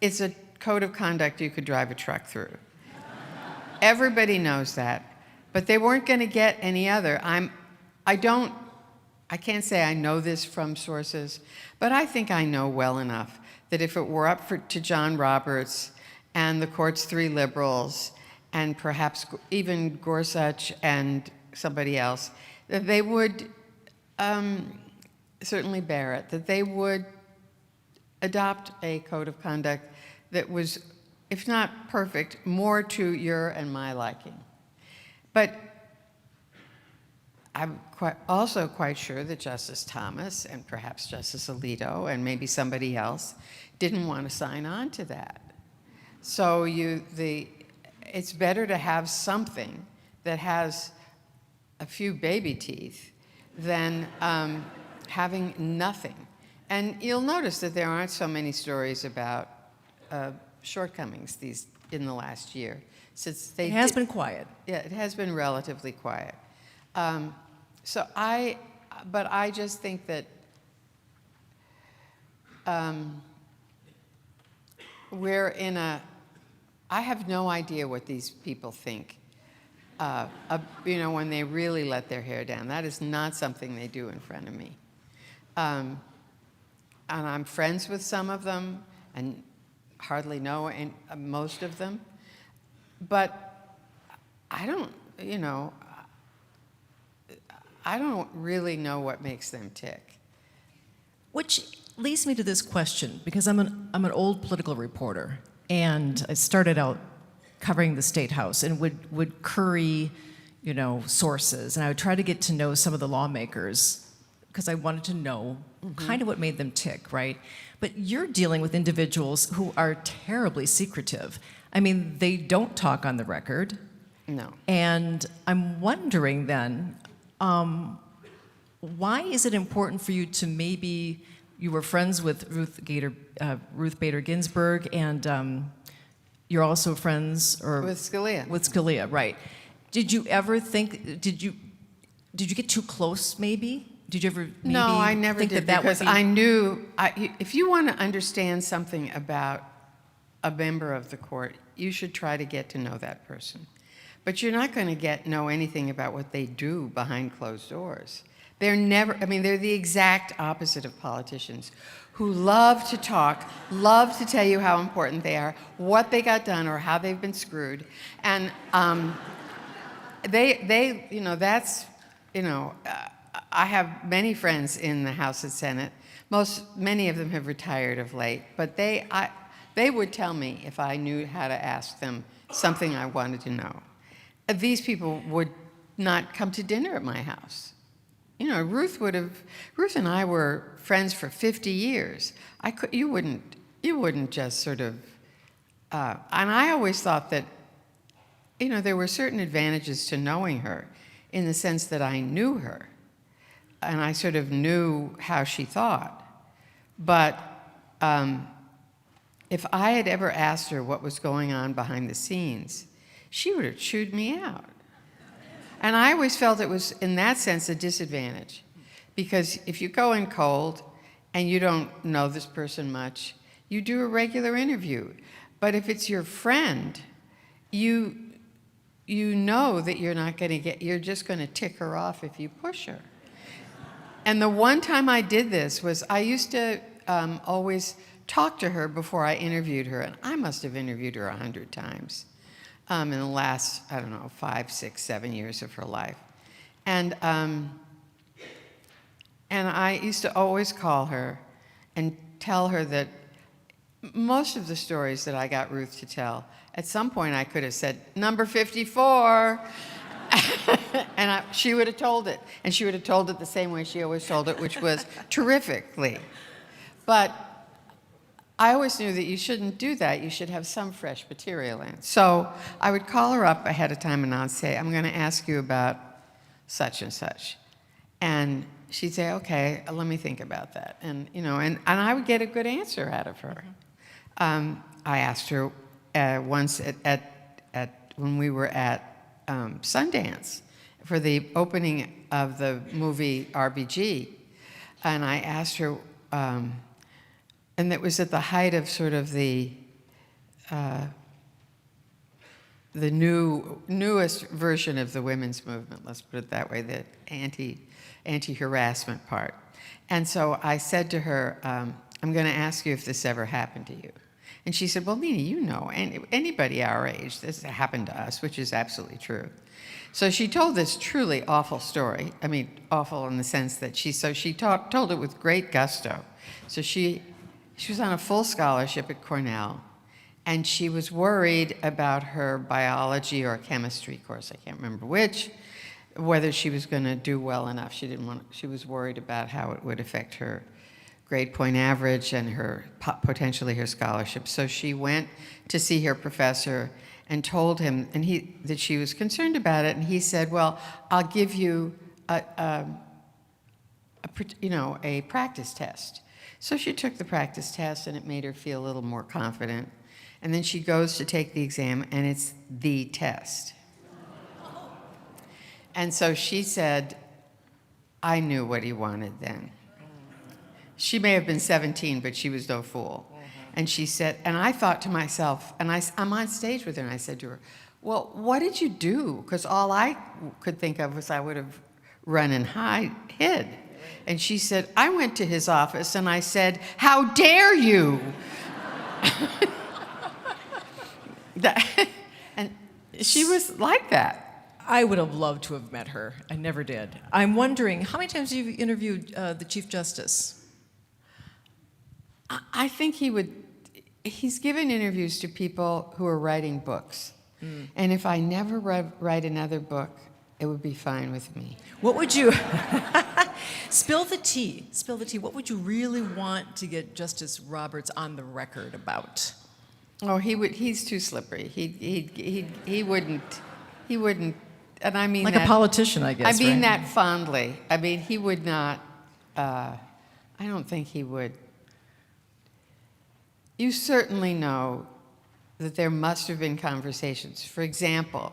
It's a code of conduct you could drive a truck through. Everybody knows that, but they weren't going to get any other. I can't say I know this from sources, but I think I know well enough that if it were up to John Roberts and the court's three liberals and perhaps even Gorsuch and somebody else, that they would, certainly Barrett, that they would adopt a code of conduct that was, if not perfect, more to your and my liking. But I'm also quite sure that Justice Thomas and perhaps Justice Alito and maybe somebody else didn't want to sign on to that. So it's better to have something that has a few baby teeth than having nothing. And you'll notice that there aren't so many stories about shortcomings in the last year. Since it has been quiet. Yeah, it has been relatively quiet. But I just think that I have no idea what these people think, when they really let their hair down. That is not something they do in front of me. And I'm friends with some of them and hardly know most of them. But I don't really know what makes them tick. Which leads me to this question, because I'm an old political reporter, and I started out covering the State House and would curry, sources, and I would try to get to know some of the lawmakers because I wanted to know kind of what made them tick, right? But you're dealing with individuals who are terribly secretive. I mean, they don't talk on the record. No. And I'm wondering then, why is it important for you to maybe, you were friends with Ruth Bader Ginsburg, and you're also friends with Scalia. With Scalia, right? Did you ever think? Did you get too close? Maybe. Did you ever? Maybe No, I never think did that because would be... I knew. If you want to understand something about a member of the court, you should try to get to know that person. But you're not going to know anything about what they do behind closed doors. They're the exact opposite of politicians who love to talk, love to tell you how important they are, what they got done, or how they've been screwed. And that's, I have many friends in the House and Senate. Many of them have retired of late, but they would tell me if I knew how to ask them something I wanted to know. These people would not come to dinner at my house. Ruth and I were friends for 50 years. You wouldn't just sort of, and I always thought that, there were certain advantages to knowing her in the sense that I knew her and I sort of knew how she thought. But if I had ever asked her what was going on behind the scenes, she would have chewed me out. And I always felt it was, in that sense, a disadvantage. Because if you go in cold and you don't know this person much, you do a regular interview. But if it's your friend, you know that you're just going to tick her off if you push her. And the one time I did this was I used to always talk to her before I interviewed her. And I must have interviewed her 100 times. In the last, 5, 6, 7 years of her life. And I used to always call her and tell her that most of the stories that I got Ruth to tell, at some point I could have said, number 54, and she would have told it. And she would have told it the same way she always told it, which was terrifically. But I always knew that you shouldn't do that. You should have some fresh material in. So I would call her up ahead of time and I'd say, I'm going to ask you about such and such. And she'd say, okay, let me think about that. And, and I would get a good answer out of her. I asked her once when we were at Sundance for the opening of the movie RBG. And I asked her, and it was at the height of sort of the newest version of the women's movement, let's put it that way, the anti-harassment part. And so I said to her, I'm going to ask you if this ever happened to you. And she said, well, Nina, anybody our age, this happened to us, which is absolutely true. So she told this truly awful story. I mean, awful in the sense that she told it with great gusto. So she was on a full scholarship at Cornell, and she was worried about her biology or chemistry course, I can't remember which, whether she was going to do well enough. She was worried about how it would affect her grade point average and potentially her scholarship. So she went to see her professor and told him that she was concerned about it, and he said, well, I'll give you a practice test. So she took the practice test, and it made her feel a little more confident. And then she goes to take the exam, and it's the test. And so she said, I knew what he wanted then. She may have been 17, but she was no fool. And she said, and I thought to myself, and I'm on stage with her, and I said to her, well, what did you do? Because all I could think of was I would have run and hid. And she said, I went to his office and I said, how dare you? And she was like that. I would have loved to have met her. I never did. I'm wondering, how many times have you interviewed the Chief Justice? I think he's given interviews to people who are writing books. And if I never write another book, it would be fine with me. What would you, spill the tea, what would you really want to get Justice Roberts on the record about? Oh, he's too slippery. He wouldn't, and I mean like that, a politician, I guess, I mean right? that fondly. I mean, he would not, I don't think he would. You certainly know that there must have been conversations. For example,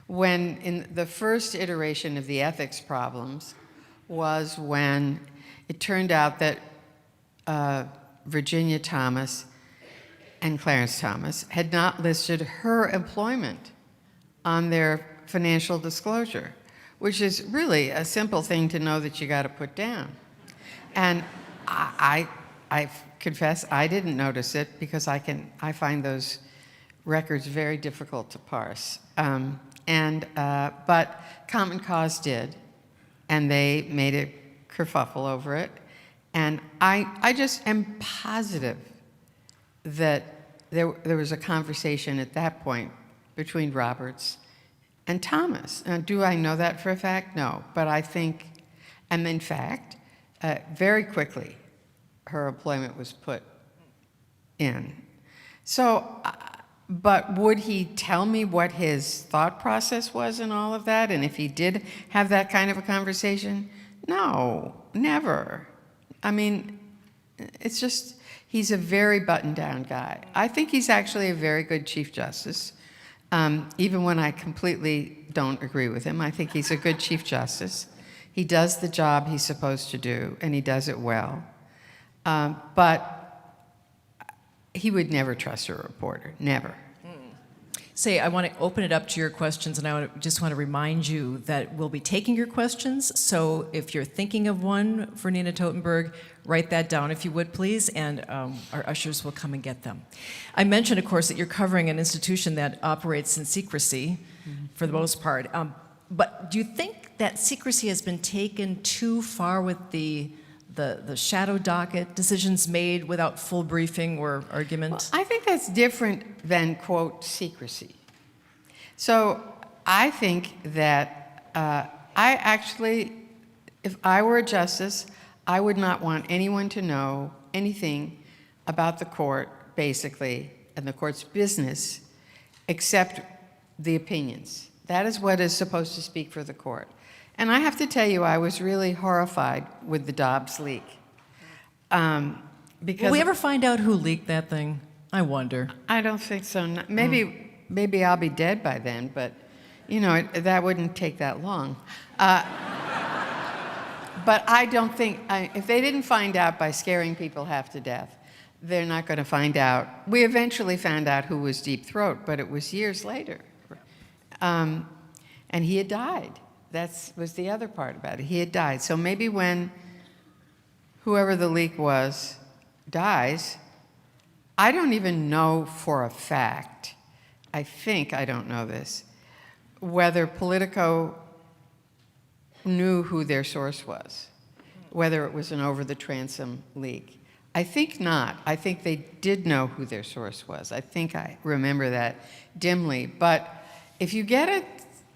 when in the first iteration of the ethics problems was when it turned out that Virginia Thomas and Clarence Thomas had not listed her employment on their financial disclosure, which is really a simple thing to know that you got to put down. And I confess I didn't notice it because I find those record's very difficult to parse. But Common Cause did, and they made a kerfuffle over it. And I just am positive that there was a conversation at that point between Roberts and Thomas. Now, do I know that for a fact? No. But I think, and in fact, very quickly, her employment was put in. So, but would he tell me what his thought process was in all of that? And if he did have that kind of a conversation? No, never. I mean, it's just, he's a very buttoned-down guy. I think he's actually a very good Chief Justice. Even when I completely don't agree with him, I think he's a good Chief Justice. He does the job he's supposed to do, and he does it well. But he would never trust a reporter, never. Say, I want to open it up to your questions, and I just want to remind you that we'll be taking your questions. So if you're thinking of one for Nina Totenberg, write that down if you would, please, and our ushers will come and get them. I mentioned, of course, that you're covering an institution that operates in secrecy for the most part. But do you think that secrecy has been taken too far with the shadow docket, decisions made without full briefing or argument? Well, I think that's different than, quote, secrecy. So I think that I actually, if I were a justice, I would not want anyone to know anything about the court, basically, and the court's business, except the opinions. That is what is supposed to speak for the court. And I have to tell you, I was really horrified with the Dobbs leak. Because Will we ever find out who leaked that thing? I wonder. I don't think so. Maybe I'll be dead by then, but you know, that wouldn't take that long. But I don't think, if they didn't find out by scaring people half to death, they're not going to find out. We eventually found out who was Deep Throat, but it was years later. And he had died. That was the other part about it. He had died. So maybe when whoever the leak was dies, I don't even know for a fact, I think I don't know this, whether Politico knew who their source was, whether it was an over-the-transom leak. I think not. I think they did know who their source was. I think I remember that dimly. But if you get a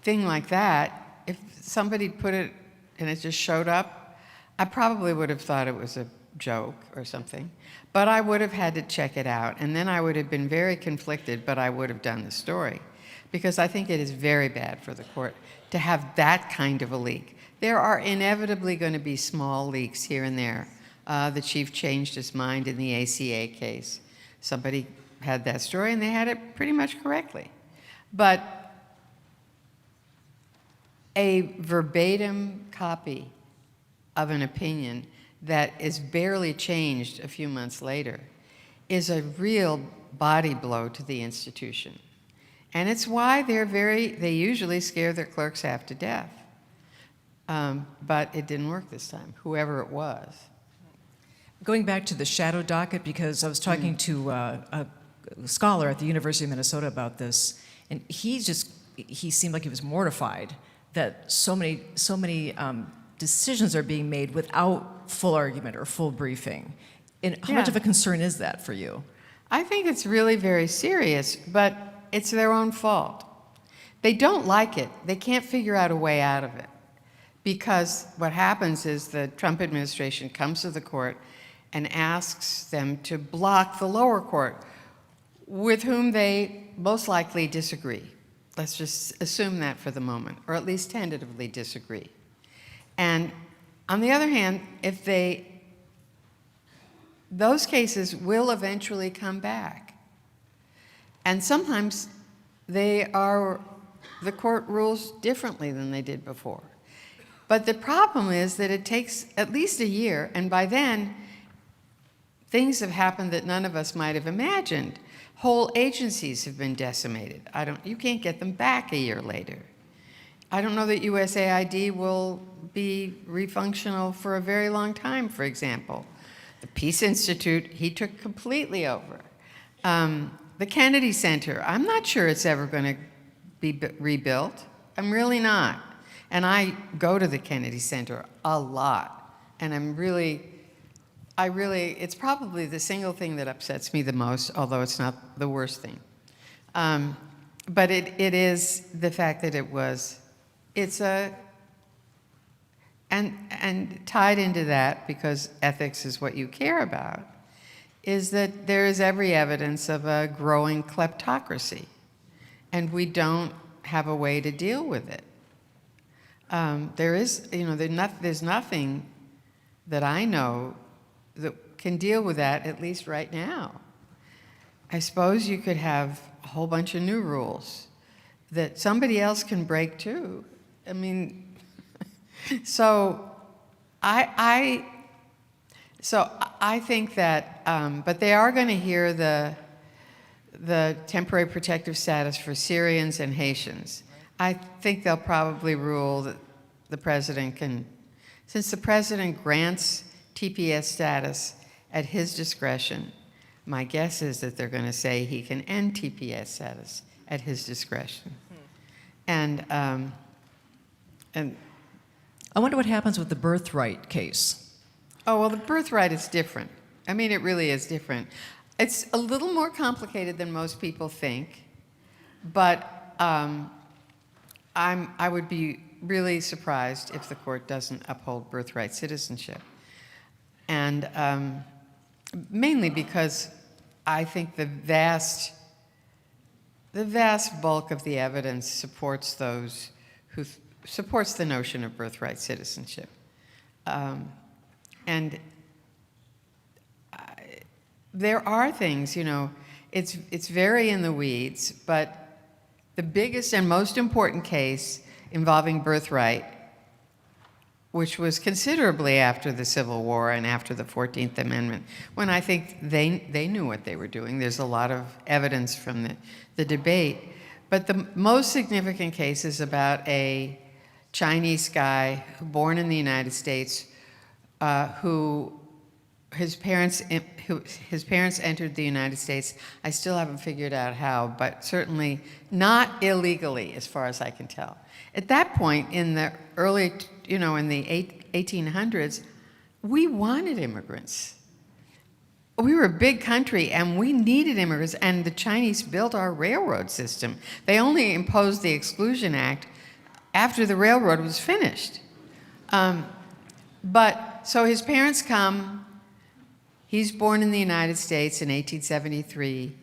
thing like that, if somebody put it and it just showed up, I probably would have thought it was a joke or something. But I would have had to check it out. And then I would have been very conflicted, but I would have done the story. Because I think it is very bad for the court to have that kind of a leak. There are inevitably going to be small leaks here and there. The chief changed his mind in the ACA case. Somebody had that story and they had it pretty much correctly. But a verbatim copy of an opinion that is barely changed a few months later is a real body blow to the institution. And it's why they usually scare their clerks half to death. But it didn't work this time, whoever it was. Going back to the shadow docket, because I was talking to a scholar at the University of Minnesota about this, and he seemed like he was mortified that so many decisions are being made without full argument or full briefing. And how much of a concern is that for you? I think it's really very serious, but it's their own fault. They don't like it. They can't figure out a way out of it. Because what happens is the Trump administration comes to the court and asks them to block the lower court, with whom they most likely disagree. Let's just assume that for the moment, or at least tentatively disagree. And on the other hand, those cases will eventually come back. And sometimes the court rules differently than they did before. But the problem is that it takes at least a year, and by then, things have happened that none of us might have imagined. Whole agencies have been decimated. You can't get them back a year later. I don't know that USAID will be refunctional for a very long time, for example. The Peace Institute, he took completely over. The Kennedy Center, I'm not sure it's ever going to be rebuilt. I'm really not. And I go to the Kennedy Center a lot. And it's probably the single thing that upsets me the most, although it's not the worst thing. But it is the fact that and tied into that, because ethics is what you care about, is that there is every evidence of a growing kleptocracy, and we don't have a way to deal with it. There's nothing that I know that can deal with that, at least right now. I suppose you could have a whole bunch of new rules that somebody else can break too. I mean, so I think that, but they are going to hear the temporary protective status for Syrians and Haitians. I think they'll probably rule that the president can, since the president grants TPS status at his discretion, my guess is that they're going to say he can end TPS status at his discretion. And I wonder what happens with the birthright case. Oh, well, the birthright is different. I mean, it really is different. It's a little more complicated than most people think, but I would be really surprised if the court doesn't uphold birthright citizenship. And mainly because I think the vast bulk of the evidence supports supports the notion of birthright citizenship. And there are things, it's very in the weeds, but the biggest and most important case involving birthright, which was considerably after the Civil War and after the 14th Amendment, when I think they knew what they were doing. There's a lot of evidence from the debate. But the most significant case is about a Chinese guy born in the United States who his parents entered the United States. I still haven't figured out how, but certainly not illegally, as far as I can tell. At that point, in the early, in the 1800s, we wanted immigrants. We were a big country, and we needed immigrants, and the Chinese built our railroad system. They only imposed the Exclusion Act after the railroad was finished. So his parents come. He's born in the United States in 1873.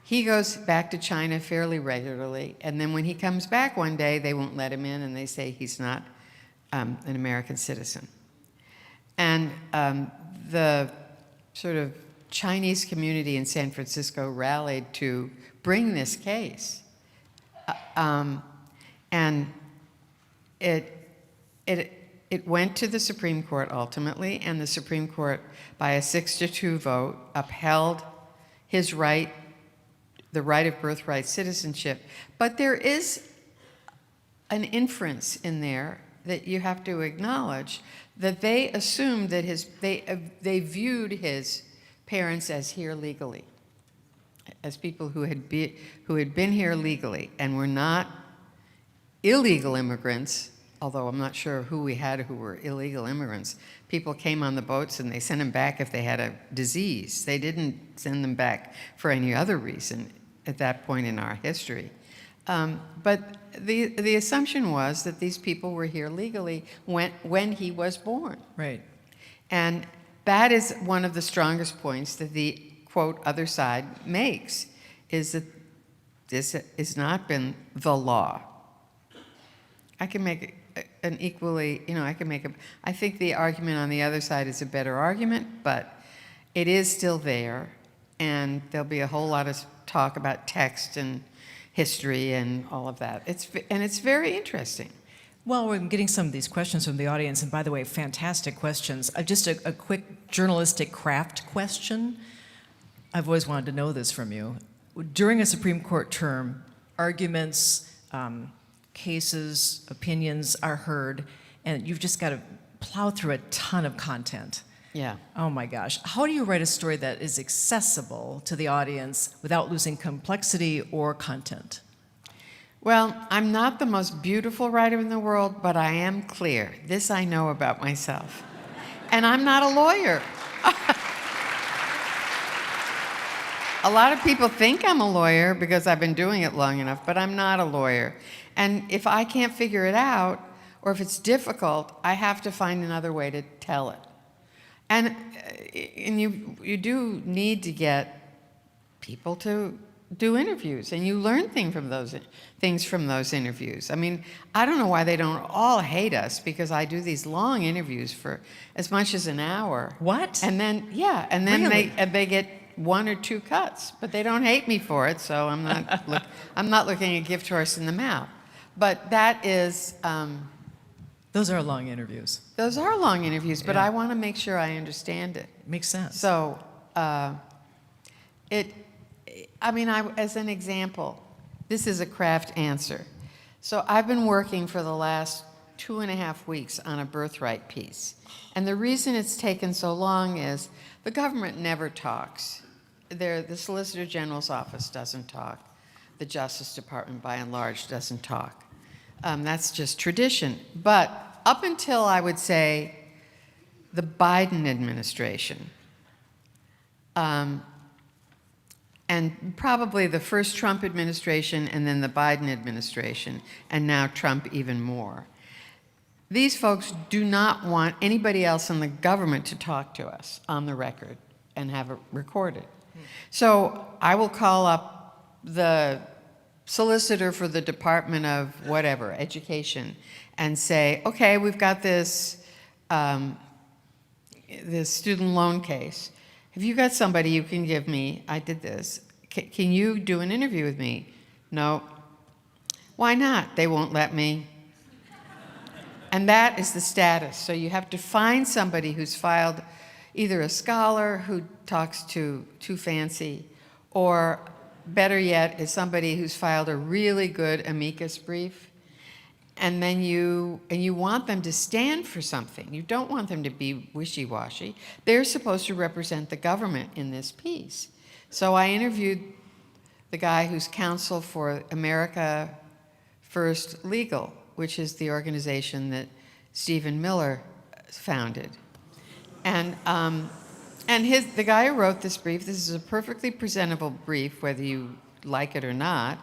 He goes back to China fairly regularly, and then when he comes back one day, they won't let him in, and they say he's not an American citizen. And the sort of Chinese community in San Francisco rallied to bring this case. And it went to the Supreme Court ultimately, and the Supreme Court, by a 6-2 vote, upheld his right, the right of birthright citizenship. But there is an inference in there that you have to acknowledge, that they assumed that they viewed his parents as here legally, as people who had been here legally and were not illegal immigrants, although I'm not sure who we had who were illegal immigrants. People came on the boats and they sent them back if they had a disease. They didn't send them back for any other reason at that point in our history. But the assumption was that these people were here legally when he was born. Right. And that is one of the strongest points that the, quote, other side makes, is that this has not been the law. I can make an equally, I think the argument on the other side is a better argument, but it is still there, and there'll be a whole lot of talk about text and history and all of that. It's very interesting. Well, we're getting some of these questions from the audience, and by the way, fantastic questions. Just a quick journalistic craft question. I've always wanted to know this from you. During a Supreme Court term, arguments, cases, opinions are heard, and you've just got to plow through a ton of content. Yeah. Oh my gosh. How do you write a story that is accessible to the audience without losing complexity or content? Well, I'm not the most beautiful writer in the world, but I am clear. This I know about myself. And I'm not a lawyer. A lot of people think I'm a lawyer because I've been doing it long enough, but I'm not a lawyer. And if I can't figure it out, or if it's difficult, I have to find another way to tell it. And you do need to get people to do interviews, and you learn things from those interviews. I mean, I don't know why they don't all hate us, because I do these long interviews for as much as an hour. What? And then, yeah, and then Really? they get 1 or 2 cuts, but they don't hate me for it, so I'm not looking a gift horse in the mouth. But that is, Those are long interviews. those are long interviews, but Yeah. I want to make sure I understand it. Makes sense. So, as an example, this is a craft answer. So I've been working for the last 2.5 weeks on a birthright piece. And the reason it's taken so long is the government never talks. The Solicitor General's office doesn't talk. The Justice Department, by and large, doesn't talk. That's just tradition. But up until, I would say, the Biden administration, and probably the first Trump administration and then the Biden administration, and now Trump even more. These folks do not want anybody else in the government to talk to us on the record and have it recorded. So I will call up the solicitor for the Department of whatever, Education, and say, okay, we've got this student loan case. Have you got somebody you can give me? I did this. Can you do an interview with me? No. Why not? They won't let me. And that is the status. So you have to find somebody who's filed, either a scholar who talks too fancy, or better yet, is somebody who's filed a really good amicus brief. And then you want them to stand for something. You don't want them to be wishy-washy. They're supposed to represent the government in this piece. So I interviewed the guy who's counsel for America First Legal, which is the organization that Stephen Miller founded. And the guy who wrote this brief, this is a perfectly presentable brief, whether you like it or not.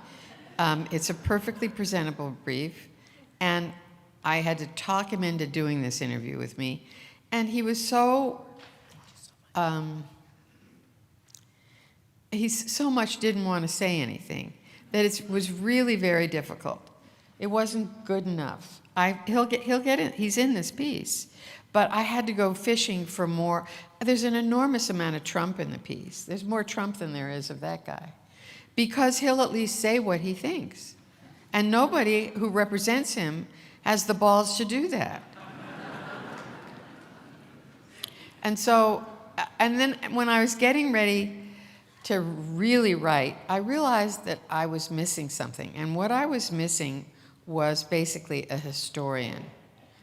It's a perfectly presentable brief. And I had to talk him into doing this interview with me. And he was he so much didn't want to say anything that it was really very difficult. It wasn't good enough. He'll get it. He's in this piece. But I had to go fishing for more. There's an enormous amount of Trump in the piece. There's more Trump than there is of that guy. Because he'll at least say what he thinks. And nobody who represents him has the balls to do that. And so, and then when I was getting ready to really write, I realized that I was missing something. And what I was missing was basically a historian,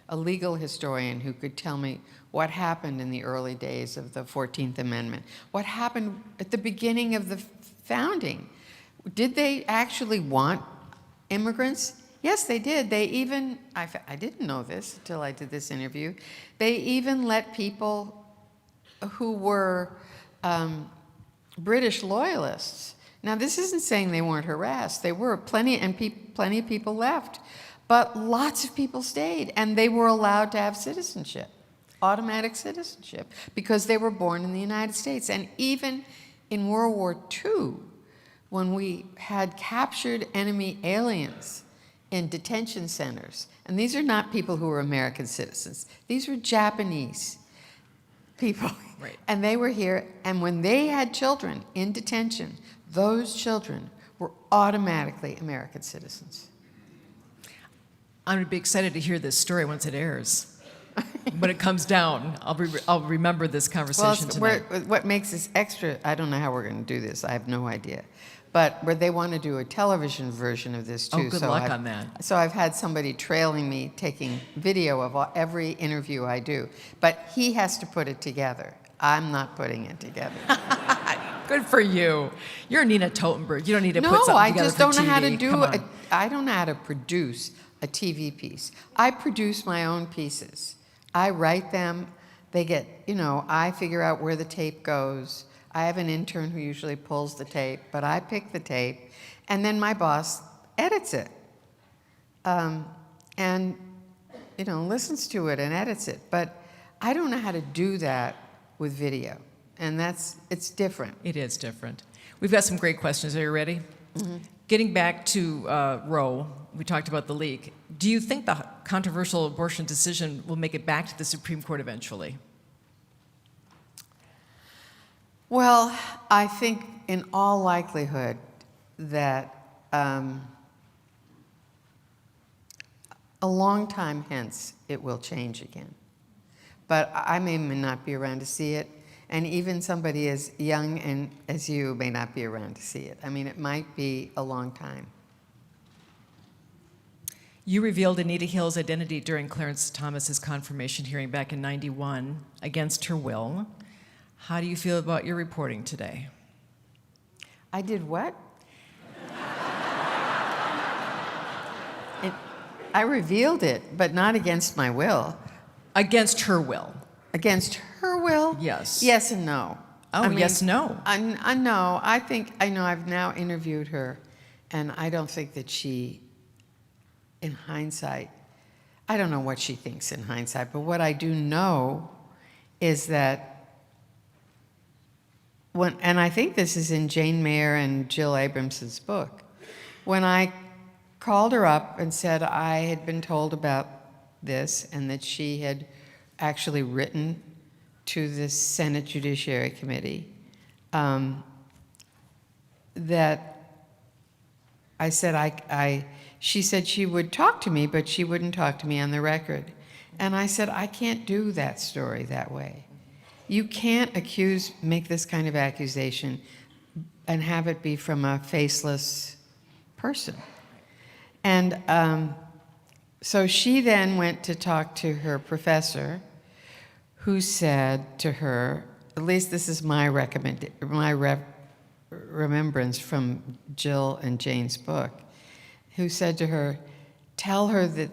a legal historian who could tell me what happened in the early days of the 14th Amendment, what happened at the beginning of the founding. Did they actually want immigrants? Yes, they did. They even, I didn't know this until I did this interview, they even let people who were British loyalists. Now, this isn't saying they weren't harassed. They were. Plenty of people left. But lots of people stayed, and they were allowed to have citizenship, automatic citizenship, because they were born in the United States. And even in World War II, when we had captured enemy aliens in detention centers, and these are not people who were American citizens, these were Japanese people. Right. And they were here, and when they had children in detention, those children were automatically American citizens. I'm going to be excited to hear this story once it airs. When it comes down, I'll remember this conversation tonight. What makes this extra, I don't know how we're going to do this, I have no idea. but where they want to do a television version of this too. Oh, good luck on that. So I've had somebody trailing me, taking video of every interview I do. But he has to put it together. I'm not putting it together. Good for you. You're Nina Totenberg. You don't need to put No, something I together just for don't know how to TV. do Come it. on. I don't know how to produce a TV piece. I produce my own pieces. I write them. They get, I figure out where the tape goes. I have an intern who usually pulls the tape, but I pick the tape, and then my boss edits it, and listens to it and edits it. But I don't know how to do that with video, and it's different. It is different. We've got some great questions. Are you ready? Mm-hmm. Getting back to Roe, we talked about the leak. Do you think the controversial abortion decision will make it back to the Supreme Court eventually? Well, I think in all likelihood that a long time hence it will change again. But I may not be around to see it, and even somebody as young and as you may not be around to see it. I mean, it might be a long time. You revealed Anita Hill's identity during Clarence Thomas's confirmation hearing back in '91 against her will. How do you feel about your reporting today? I did what? I revealed it, but not against my will. Against her will. Against her will? Yes. Yes and no. Oh, yes, no. No, I think, I've now interviewed her, and I don't think that she, in hindsight, I don't know what she thinks in hindsight, but what I do know is that and I think this is in Jane Mayer and Jill Abramson's book, when I called her up and said I had been told about this and that she had actually written to the Senate Judiciary Committee, that I said she said she would talk to me, but she wouldn't talk to me on the record. And I said, I can't do that story that way. You can't make this kind of accusation and have it be from a faceless person. And so she then went to talk to her professor, who said to her, at least this is my remembrance from Jill and Jane's book, who said to her, tell her that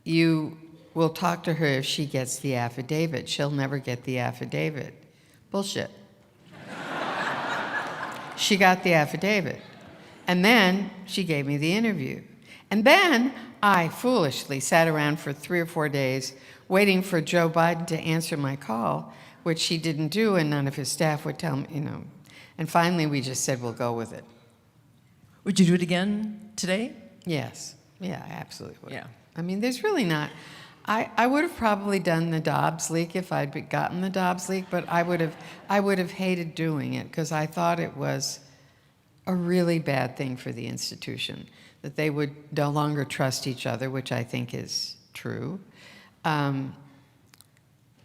you will talk to her if she gets the affidavit. She'll never get the affidavit. Bullshit. She got the affidavit. And then she gave me the interview. And then I foolishly sat around for 3 or 4 days waiting for Joe Biden to answer my call, which he didn't do, and none of his staff would tell me, And finally, we just said, we'll go with it. Would you do it again today? Yes. Yeah, I absolutely would. Yeah. I mean, there's really not. I would have probably done the Dobbs leak if I'd gotten the Dobbs leak, but I would have hated doing it because I thought it was a really bad thing for the institution, that they would no longer trust each other, which I think is true.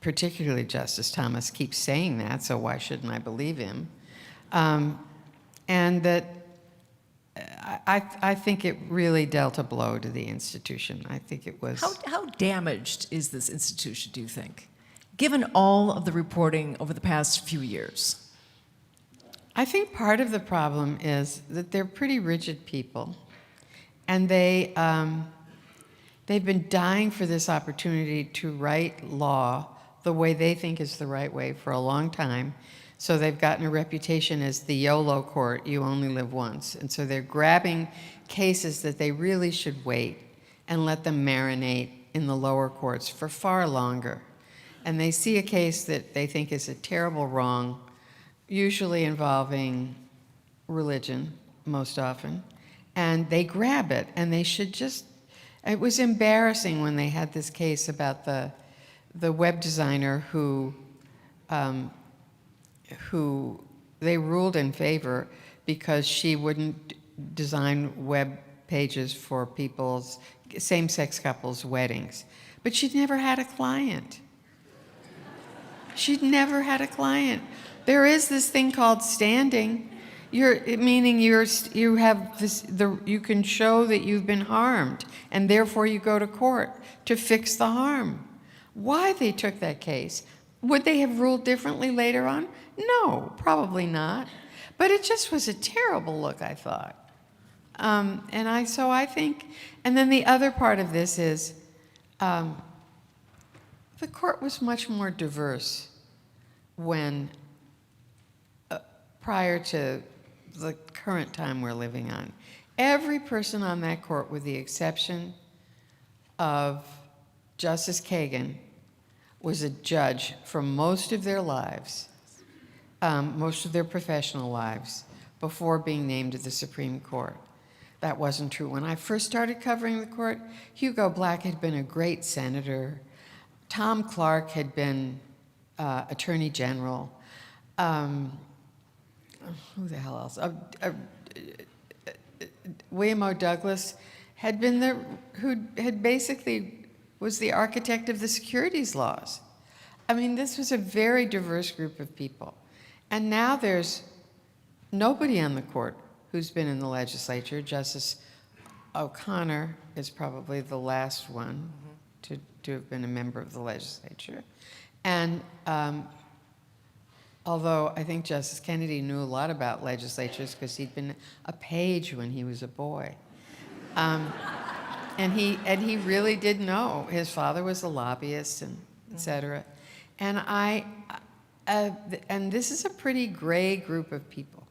Particularly Justice Thomas keeps saying that, so why shouldn't I believe him? And that I think it really dealt a blow to the institution. I think it was... How damaged is this institution, do you think, given all of the reporting over the past few years? I think part of the problem is that they're pretty rigid people, and they've been dying for this opportunity to write law the way they think is the right way for a long time. So they've gotten a reputation as the YOLO court, you only live once. And so they're grabbing cases that they really should wait and let them marinate in the lower courts for far longer. And they see a case that they think is a terrible wrong, usually involving religion, most often, and they grab it, and they should just... It was embarrassing when they had this case about the web designer who they ruled in favor because she wouldn't design web pages for people's same-sex couples' weddings. But she'd never had a client. She'd never had a client. There is this thing called standing. Meaning you have this, you can show that you've been harmed, and therefore you go to court to fix the harm. Why they took that case? Would they have ruled differently later on? No, probably not. But it just was a terrible look, I thought. So I think, and then the other part of this is, the court was much more diverse when, prior to the current time we're living on. Every person on that court, with the exception of Justice Kagan, was a judge for most of their lives, most of their professional lives, before being named to the Supreme Court. That wasn't true. When I first started covering the court, Hugo Black had been a great senator. Tom Clark had been Attorney General. Who the hell else? William O. Douglas had been who had basically was the architect of the securities laws. I mean, this was a very diverse group of people. And now there's nobody on the court who's been in the legislature. Justice O'Connor is probably the last one to have been a member of the legislature. And although I think Justice Kennedy knew a lot about legislatures because he'd been a page when he was a boy. And he really did know. His father was a lobbyist, and et cetera. And and this is a pretty gray group of people.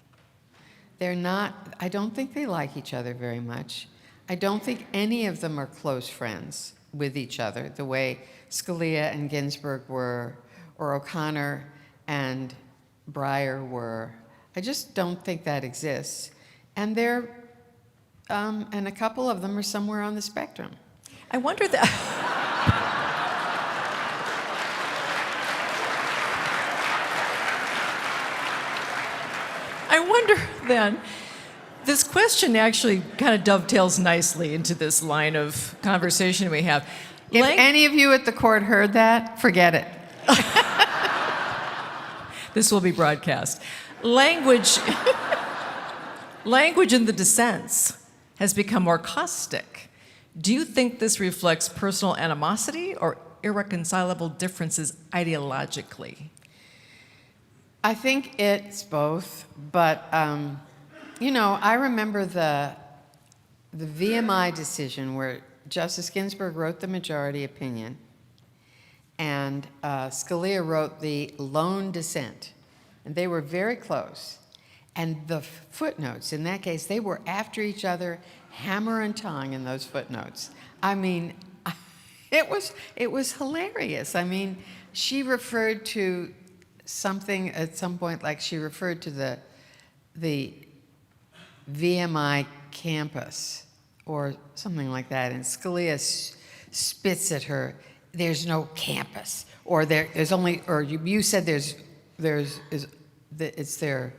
They're not, I don't think they like each other very much. I don't think any of them are close friends with each other, the way Scalia and Ginsburg were, or O'Connor and Breyer were. I just don't think that exists. And and a couple of them are somewhere on the spectrum. I wonder that. I wonder then, this question actually kind of dovetails nicely into this line of conversation we have. If any of you at the court heard that, forget it. This will be broadcast. Language in the dissents has become more caustic. Do you think this reflects personal animosity or irreconcilable differences ideologically? I think it's both, but I remember the VMI decision where Justice Ginsburg wrote the majority opinion, and Scalia wrote the lone dissent, and they were very close. And the footnotes, in that case, they were after each other, hammer and tongue in those footnotes. I mean, it was hilarious. I mean, she referred to something at some point, like she referred to the VMI campus or something like that, and Scalia spits at her, "There's no campus," or there's only, or you said it's their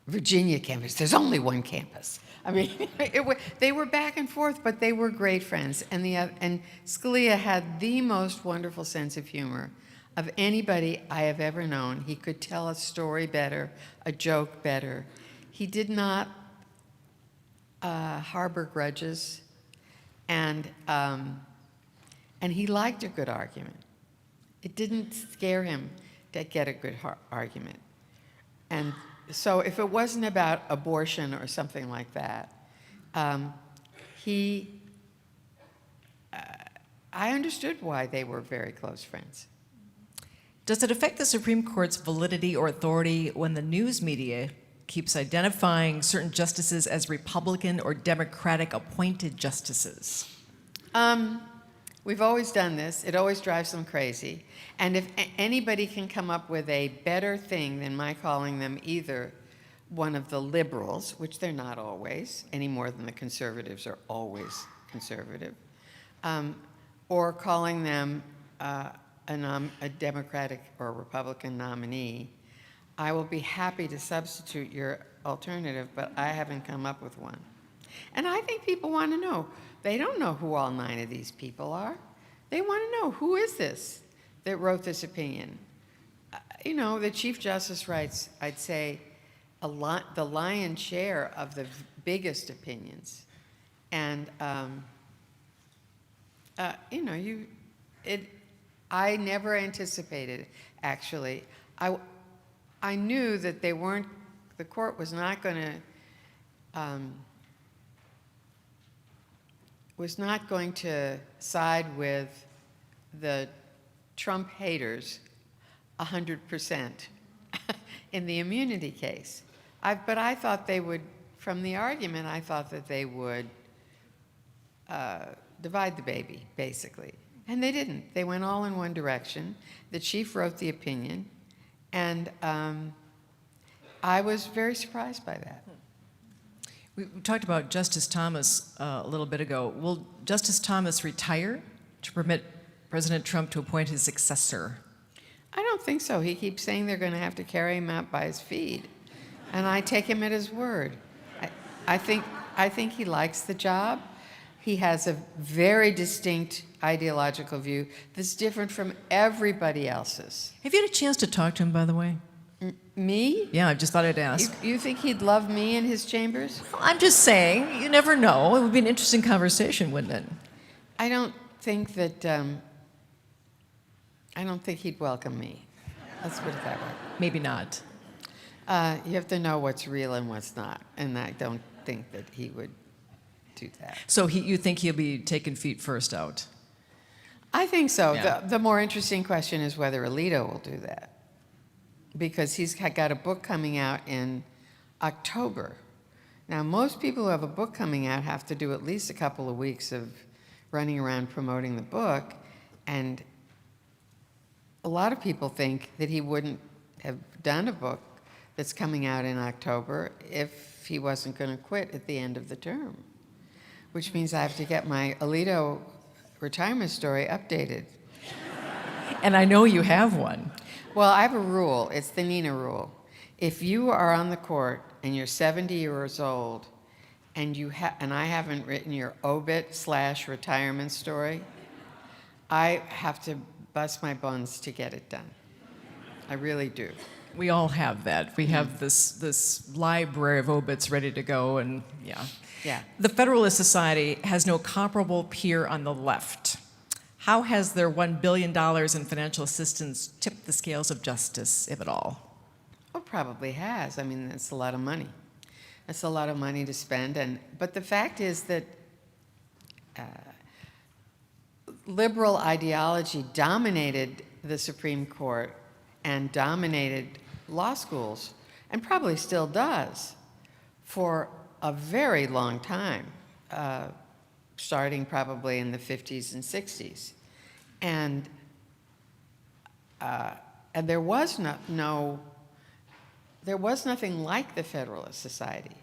Virginia campus. There's only one campus. I mean, they were back and forth, but they were great friends. And Scalia had the most wonderful sense of humor of anybody I have ever known. He could tell a story better, a joke better. He did not harbor grudges, and he liked a good argument. It didn't scare him to get a good argument. And so if it wasn't about abortion or something like that, I understood why they were very close friends. Does it affect the Supreme Court's validity or authority when the news media keeps identifying certain justices as Republican or Democratic appointed justices? We've always done this. It always drives them crazy. And if anybody can come up with a better thing than my calling them either one of the liberals, which they're not always, any more than the conservatives are always conservative, or calling them a Democratic or Republican nominee, I will be happy to substitute your alternative, but I haven't come up with one. And I think people want to know. They don't know who all 9 of these people are. They want to know, who is this that wrote this opinion? The Chief Justice writes, I'd say, the lion's share of the biggest opinions. And, I never anticipated, actually. I knew that the court was not going to side with the Trump haters 100% in the immunity case. But I thought they would, from the argument, I thought that they would divide the baby, basically. And they didn't. They went all in one direction. The chief wrote the opinion, and I was very surprised by that. We talked about Justice Thomas a little bit ago. Will Justice Thomas retire to permit President Trump to appoint his successor? I don't think so. He keeps saying they're going to have to carry him out by his feet, and I take him at his word. I think he likes the job. He has a very distinct ideological view that's different from everybody else's. Have you had a chance to talk to him, by the way? Me? Yeah, I just thought I'd ask. You think he'd love me in his chambers? I'm just saying, you never know. It would be an interesting conversation, wouldn't it? I don't think he'd welcome me. Let's put it that way. Maybe not. You have to know what's real and what's not, and I don't think that he would do that. So you think he'll be taking feet first out? I think so. Yeah. The more interesting question is whether Alito will do that, because he's got a book coming out in October. Now, most people who have a book coming out have to do at least a couple of weeks of running around promoting the book, and a lot of people think that he wouldn't have done a book that's coming out in October if he wasn't going to quit at the end of the term, which means I have to get my Alito retirement story updated. And I know you have one. Well, I have a rule. It's the Nina rule. If you are on the court and you're 70 years old and I haven't written your obit/retirement story, I have to bust my buns to get it done. I really do. We all have that. We have this library of obits ready to go, and yeah. Yeah. The Federalist Society has no comparable peer on the left. How has their $1 billion in financial assistance tipped the scales of justice, if at all? Oh, probably has. I mean, that's a lot of money. That's a lot of money to spend. But the fact is that liberal ideology dominated the Supreme Court and dominated law schools, and probably still does, for a very long time, starting probably in the 50s and 60s. And there was nothing like the Federalist Society.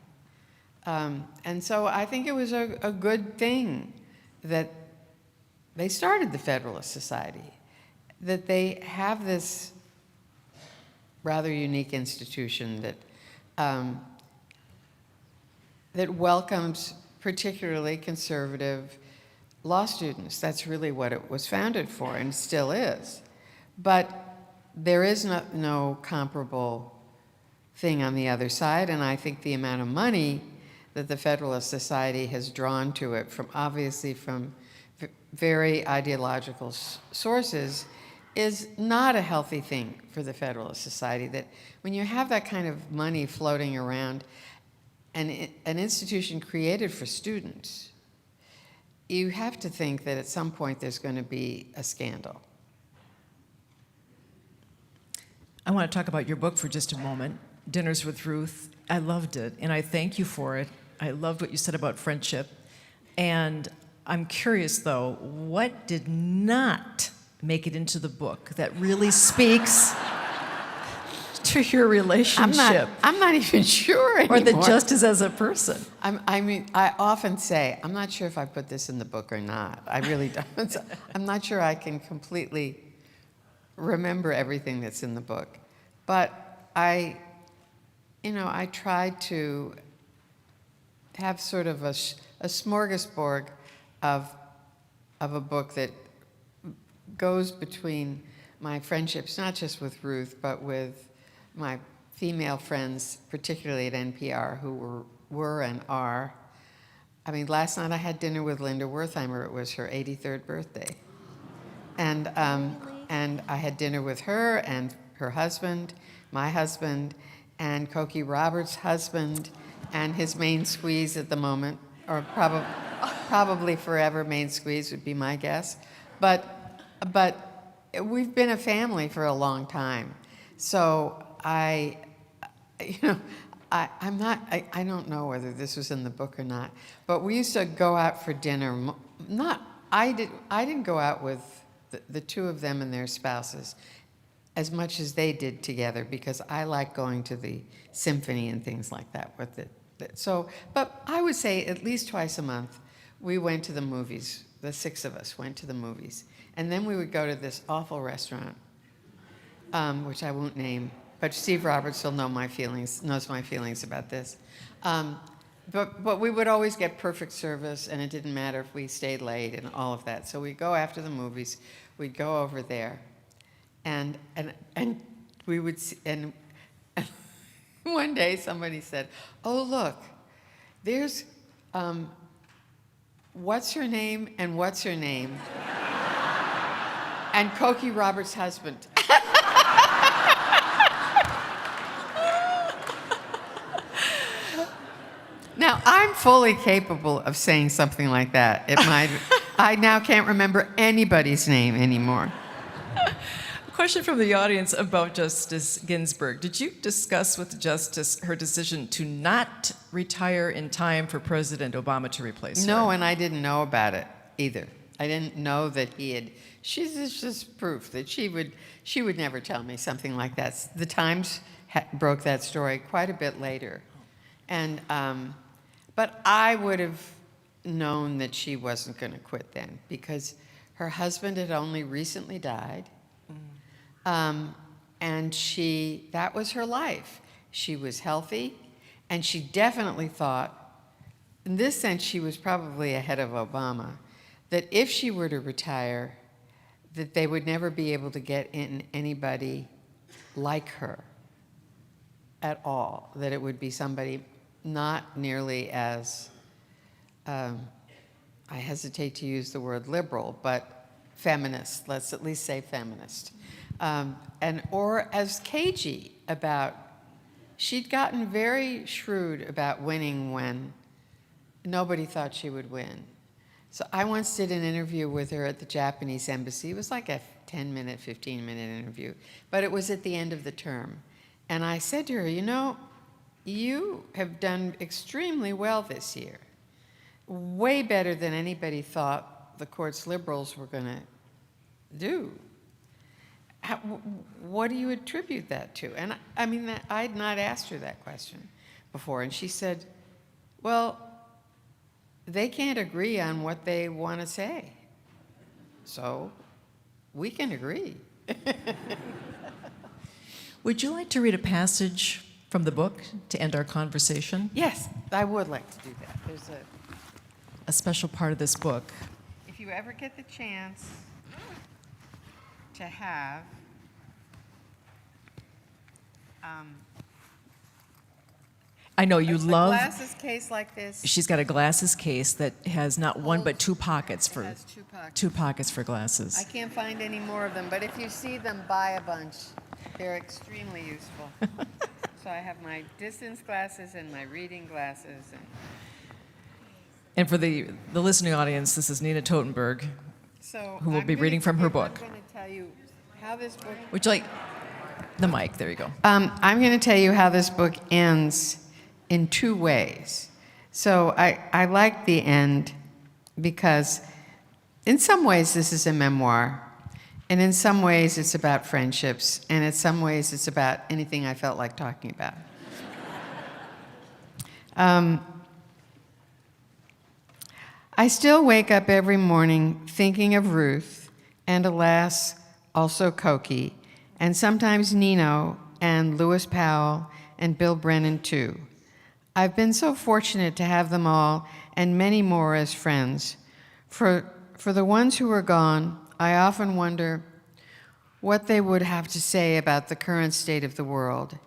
And so I think it was a good thing that they started the Federalist Society, that they have this rather unique institution that welcomes particularly conservative law students. That's really what it was founded for, and still is. But there is no comparable thing on the other side, and I think the amount of money that the Federalist Society has drawn to it, obviously from very ideological sources, is not a healthy thing for the Federalist Society. That when you have that kind of money floating around, an institution created for students, you have to think that at some point there's going to be a scandal. I want to talk about your book for just a moment, Dinners with Ruth. I loved it, and I thank you for it. I loved what you said about friendship. And I'm curious, though, what did not make it into the book that really speaks to your relationship? I'm not even sure anymore. Or the justice as a person. I often say, I'm not sure if I put this in the book or not. I really don't. I'm not sure I can completely remember everything that's in the book. But I tried to have sort of a smorgasbord of a book that goes between my friendships, not just with Ruth, but with my female friends, particularly at NPR, who were and are. I mean, last night I had dinner with Linda Wertheimer. It was her 83rd birthday. And I had dinner with her and her husband, my husband, and Cokie Roberts' husband, and his main squeeze at the moment, or probably forever main squeeze would be my guess. But we've been a family for a long time. So I don't know whether this was in the book or not, but we used to go out for dinner. I didn't go out with the two of them and their spouses as much as they did together, because I like going to the symphony and things like that with it. But I would say at least twice a month we went to the movies. The six of us went to the movies, and then we would go to this awful restaurant, which I won't name. But Steve Roberts will knows my feelings about this. But we would always get perfect service, and it didn't matter if we stayed late and all of that. So we'd go after the movies, we'd go over there, and we would see, and one day somebody said, "Oh, look, there's what's her name and what's her name?" And Cokie Roberts' husband. Now, I'm fully capable of saying something like that. I now can't remember anybody's name anymore. A question from the audience about Justice Ginsburg. Did you discuss with the Justice her decision to not retire in time for President Obama to replace her? No, and I didn't know about it either. I didn't know that he had. She's just proof that she would never tell me something like that. The Times broke that story quite a bit later, and but I would have known that she wasn't going to quit then, because her husband had only recently died, and that was her life. She was healthy, and she definitely thought, in this sense, she was probably ahead of Obama, that if she were to retire, that they would never be able to get in anybody like her at all, that it would be somebody not nearly as, I hesitate to use the word liberal, but feminist, let's at least say feminist, or as cagey about, she'd gotten very shrewd about winning when nobody thought she would win. So I once did an interview with her at the Japanese embassy. It was like a 10-minute, 15-minute interview, but it was at the end of the term. And I said to her, you have done extremely well this year, way better than anybody thought the court's liberals were going to do. What do you attribute that to? And I mean, I'd not asked her that question before, and she said, well, they can't agree on what they want to say, so we can agree. Would you like to read a passage from the book to end our conversation? Yes, I would like to do that. There's a special part of this book. If you ever get the chance to have I know you love. A glasses case like this. She's got a glasses case that has not one but two pockets for It has two pockets. two pockets for glasses. I can't find any more of them, but if you see them, buy a bunch. They're extremely useful. So I have my distance glasses and my reading glasses. And for the listening audience, this is Nina Totenberg, who will be reading from her book. I'm going to tell you how this book. Would you like the mic? There you go. I'm going to tell you how this book ends in two ways. So I like the end because in some ways this is a memoir, and in some ways it's about friendships, and in some ways it's about anything I felt like talking about. I still wake up every morning thinking of Ruth, and alas, also Cokie, and sometimes Nino and Lewis Powell and Bill Brennan too. I've been so fortunate to have them all and many more as friends. For the ones who are gone, I often wonder what they would have to say about the current state of the world,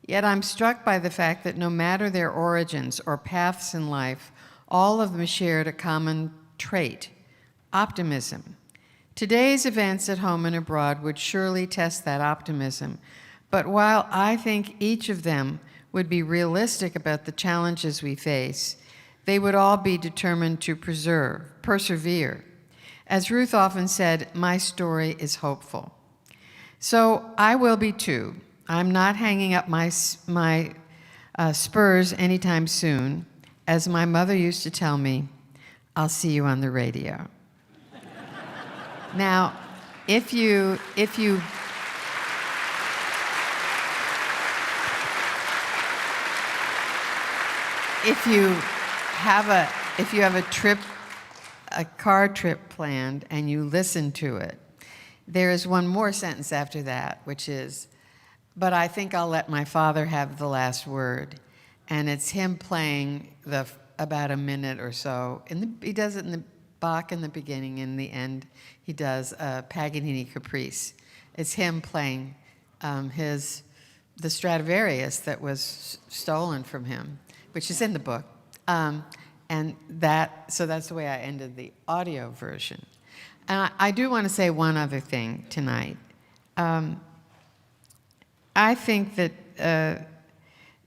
Yet I'm struck by the fact that no matter their origins or paths in life, all of them shared a common trait: optimism. Today's events at home and abroad would surely test that optimism. But while I think each of them would be realistic about the challenges we face, they would all be determined to persevere. As Ruth often said, my story is hopeful. So I will be too. I'm not hanging up my spurs anytime soon. As my mother used to tell me, I'll see you on the radio. Now, if you have a car trip planned and you listen to it, there is one more sentence after that, which is, but I think I'll let my father have the last word. And it's him playing about a minute or so. He does it in the Bach in the beginning. In the end, he does Paganini Caprice. It's him playing the Stradivarius that was stolen from him, which is in the book. So that's the way I ended the audio version. I do want to say one other thing tonight. I think that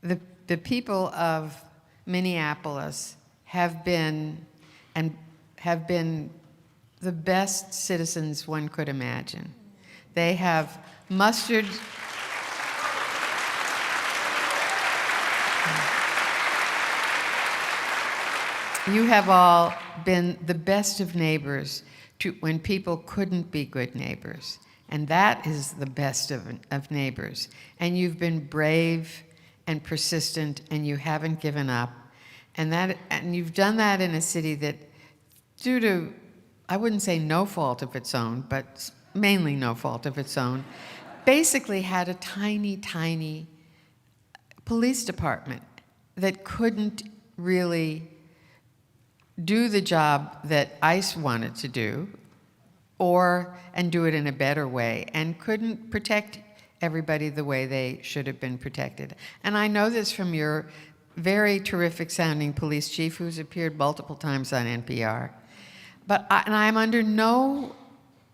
the people of Minneapolis have been the best citizens one could imagine. They have mustered. You have all been the best of neighbors when people couldn't be good neighbors. And that is the best of neighbors. And you've been brave and persistent, and you haven't given up. And you've done that in a city that, due to, I wouldn't say no fault of its own, but mainly no fault of its own, basically had a tiny, tiny police department that couldn't really do the job that ICE wanted to do, and do it in a better way, and couldn't protect everybody the way they should have been protected. And I know this from your very terrific sounding police chief, who's appeared multiple times on NPR. I'm under no,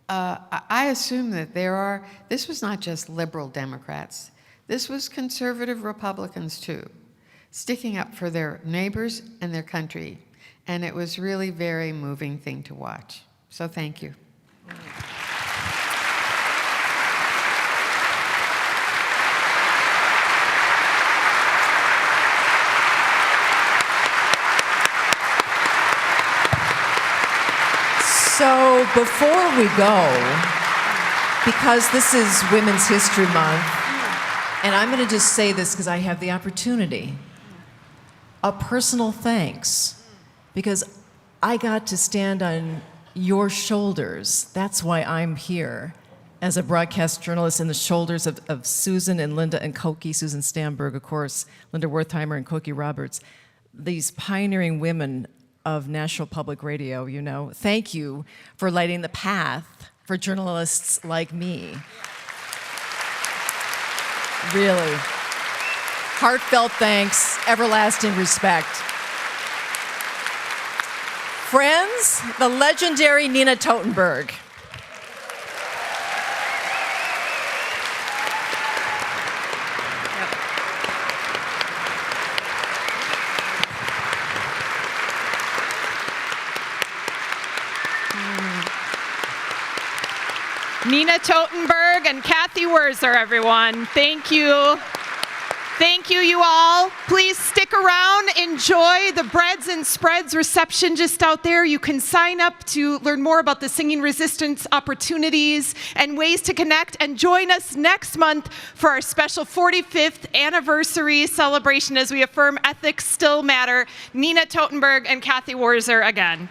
I assume that this was not just liberal Democrats, this was conservative Republicans too, sticking up for their neighbors and their country. And it was really a very moving thing to watch. So thank you. So before we go, because this is Women's History Month, and I'm going to just say this because I have the opportunity, a personal thanks, because I got to stand on your shoulders. That's why I'm here as a broadcast journalist, in the shoulders of Susan and Linda and Koki, Susan Stamberg, of course, Linda Wertheimer and Koki Roberts, these pioneering women of National Public Radio, you know. Thank you for lighting the path for journalists like me. Really. Heartfelt thanks, everlasting respect. Friends, the legendary Nina Totenberg. Nina Totenberg and Kathy Wurzer, everyone. Thank you. Thank you, you all. Please stick around, enjoy the breads and spreads reception just out there. You can sign up to learn more about the Singing Resistance opportunities and ways to connect, and join us next month for our special 45th anniversary celebration as we affirm ethics still matter. Nina Totenberg and Kathy Wurzer again.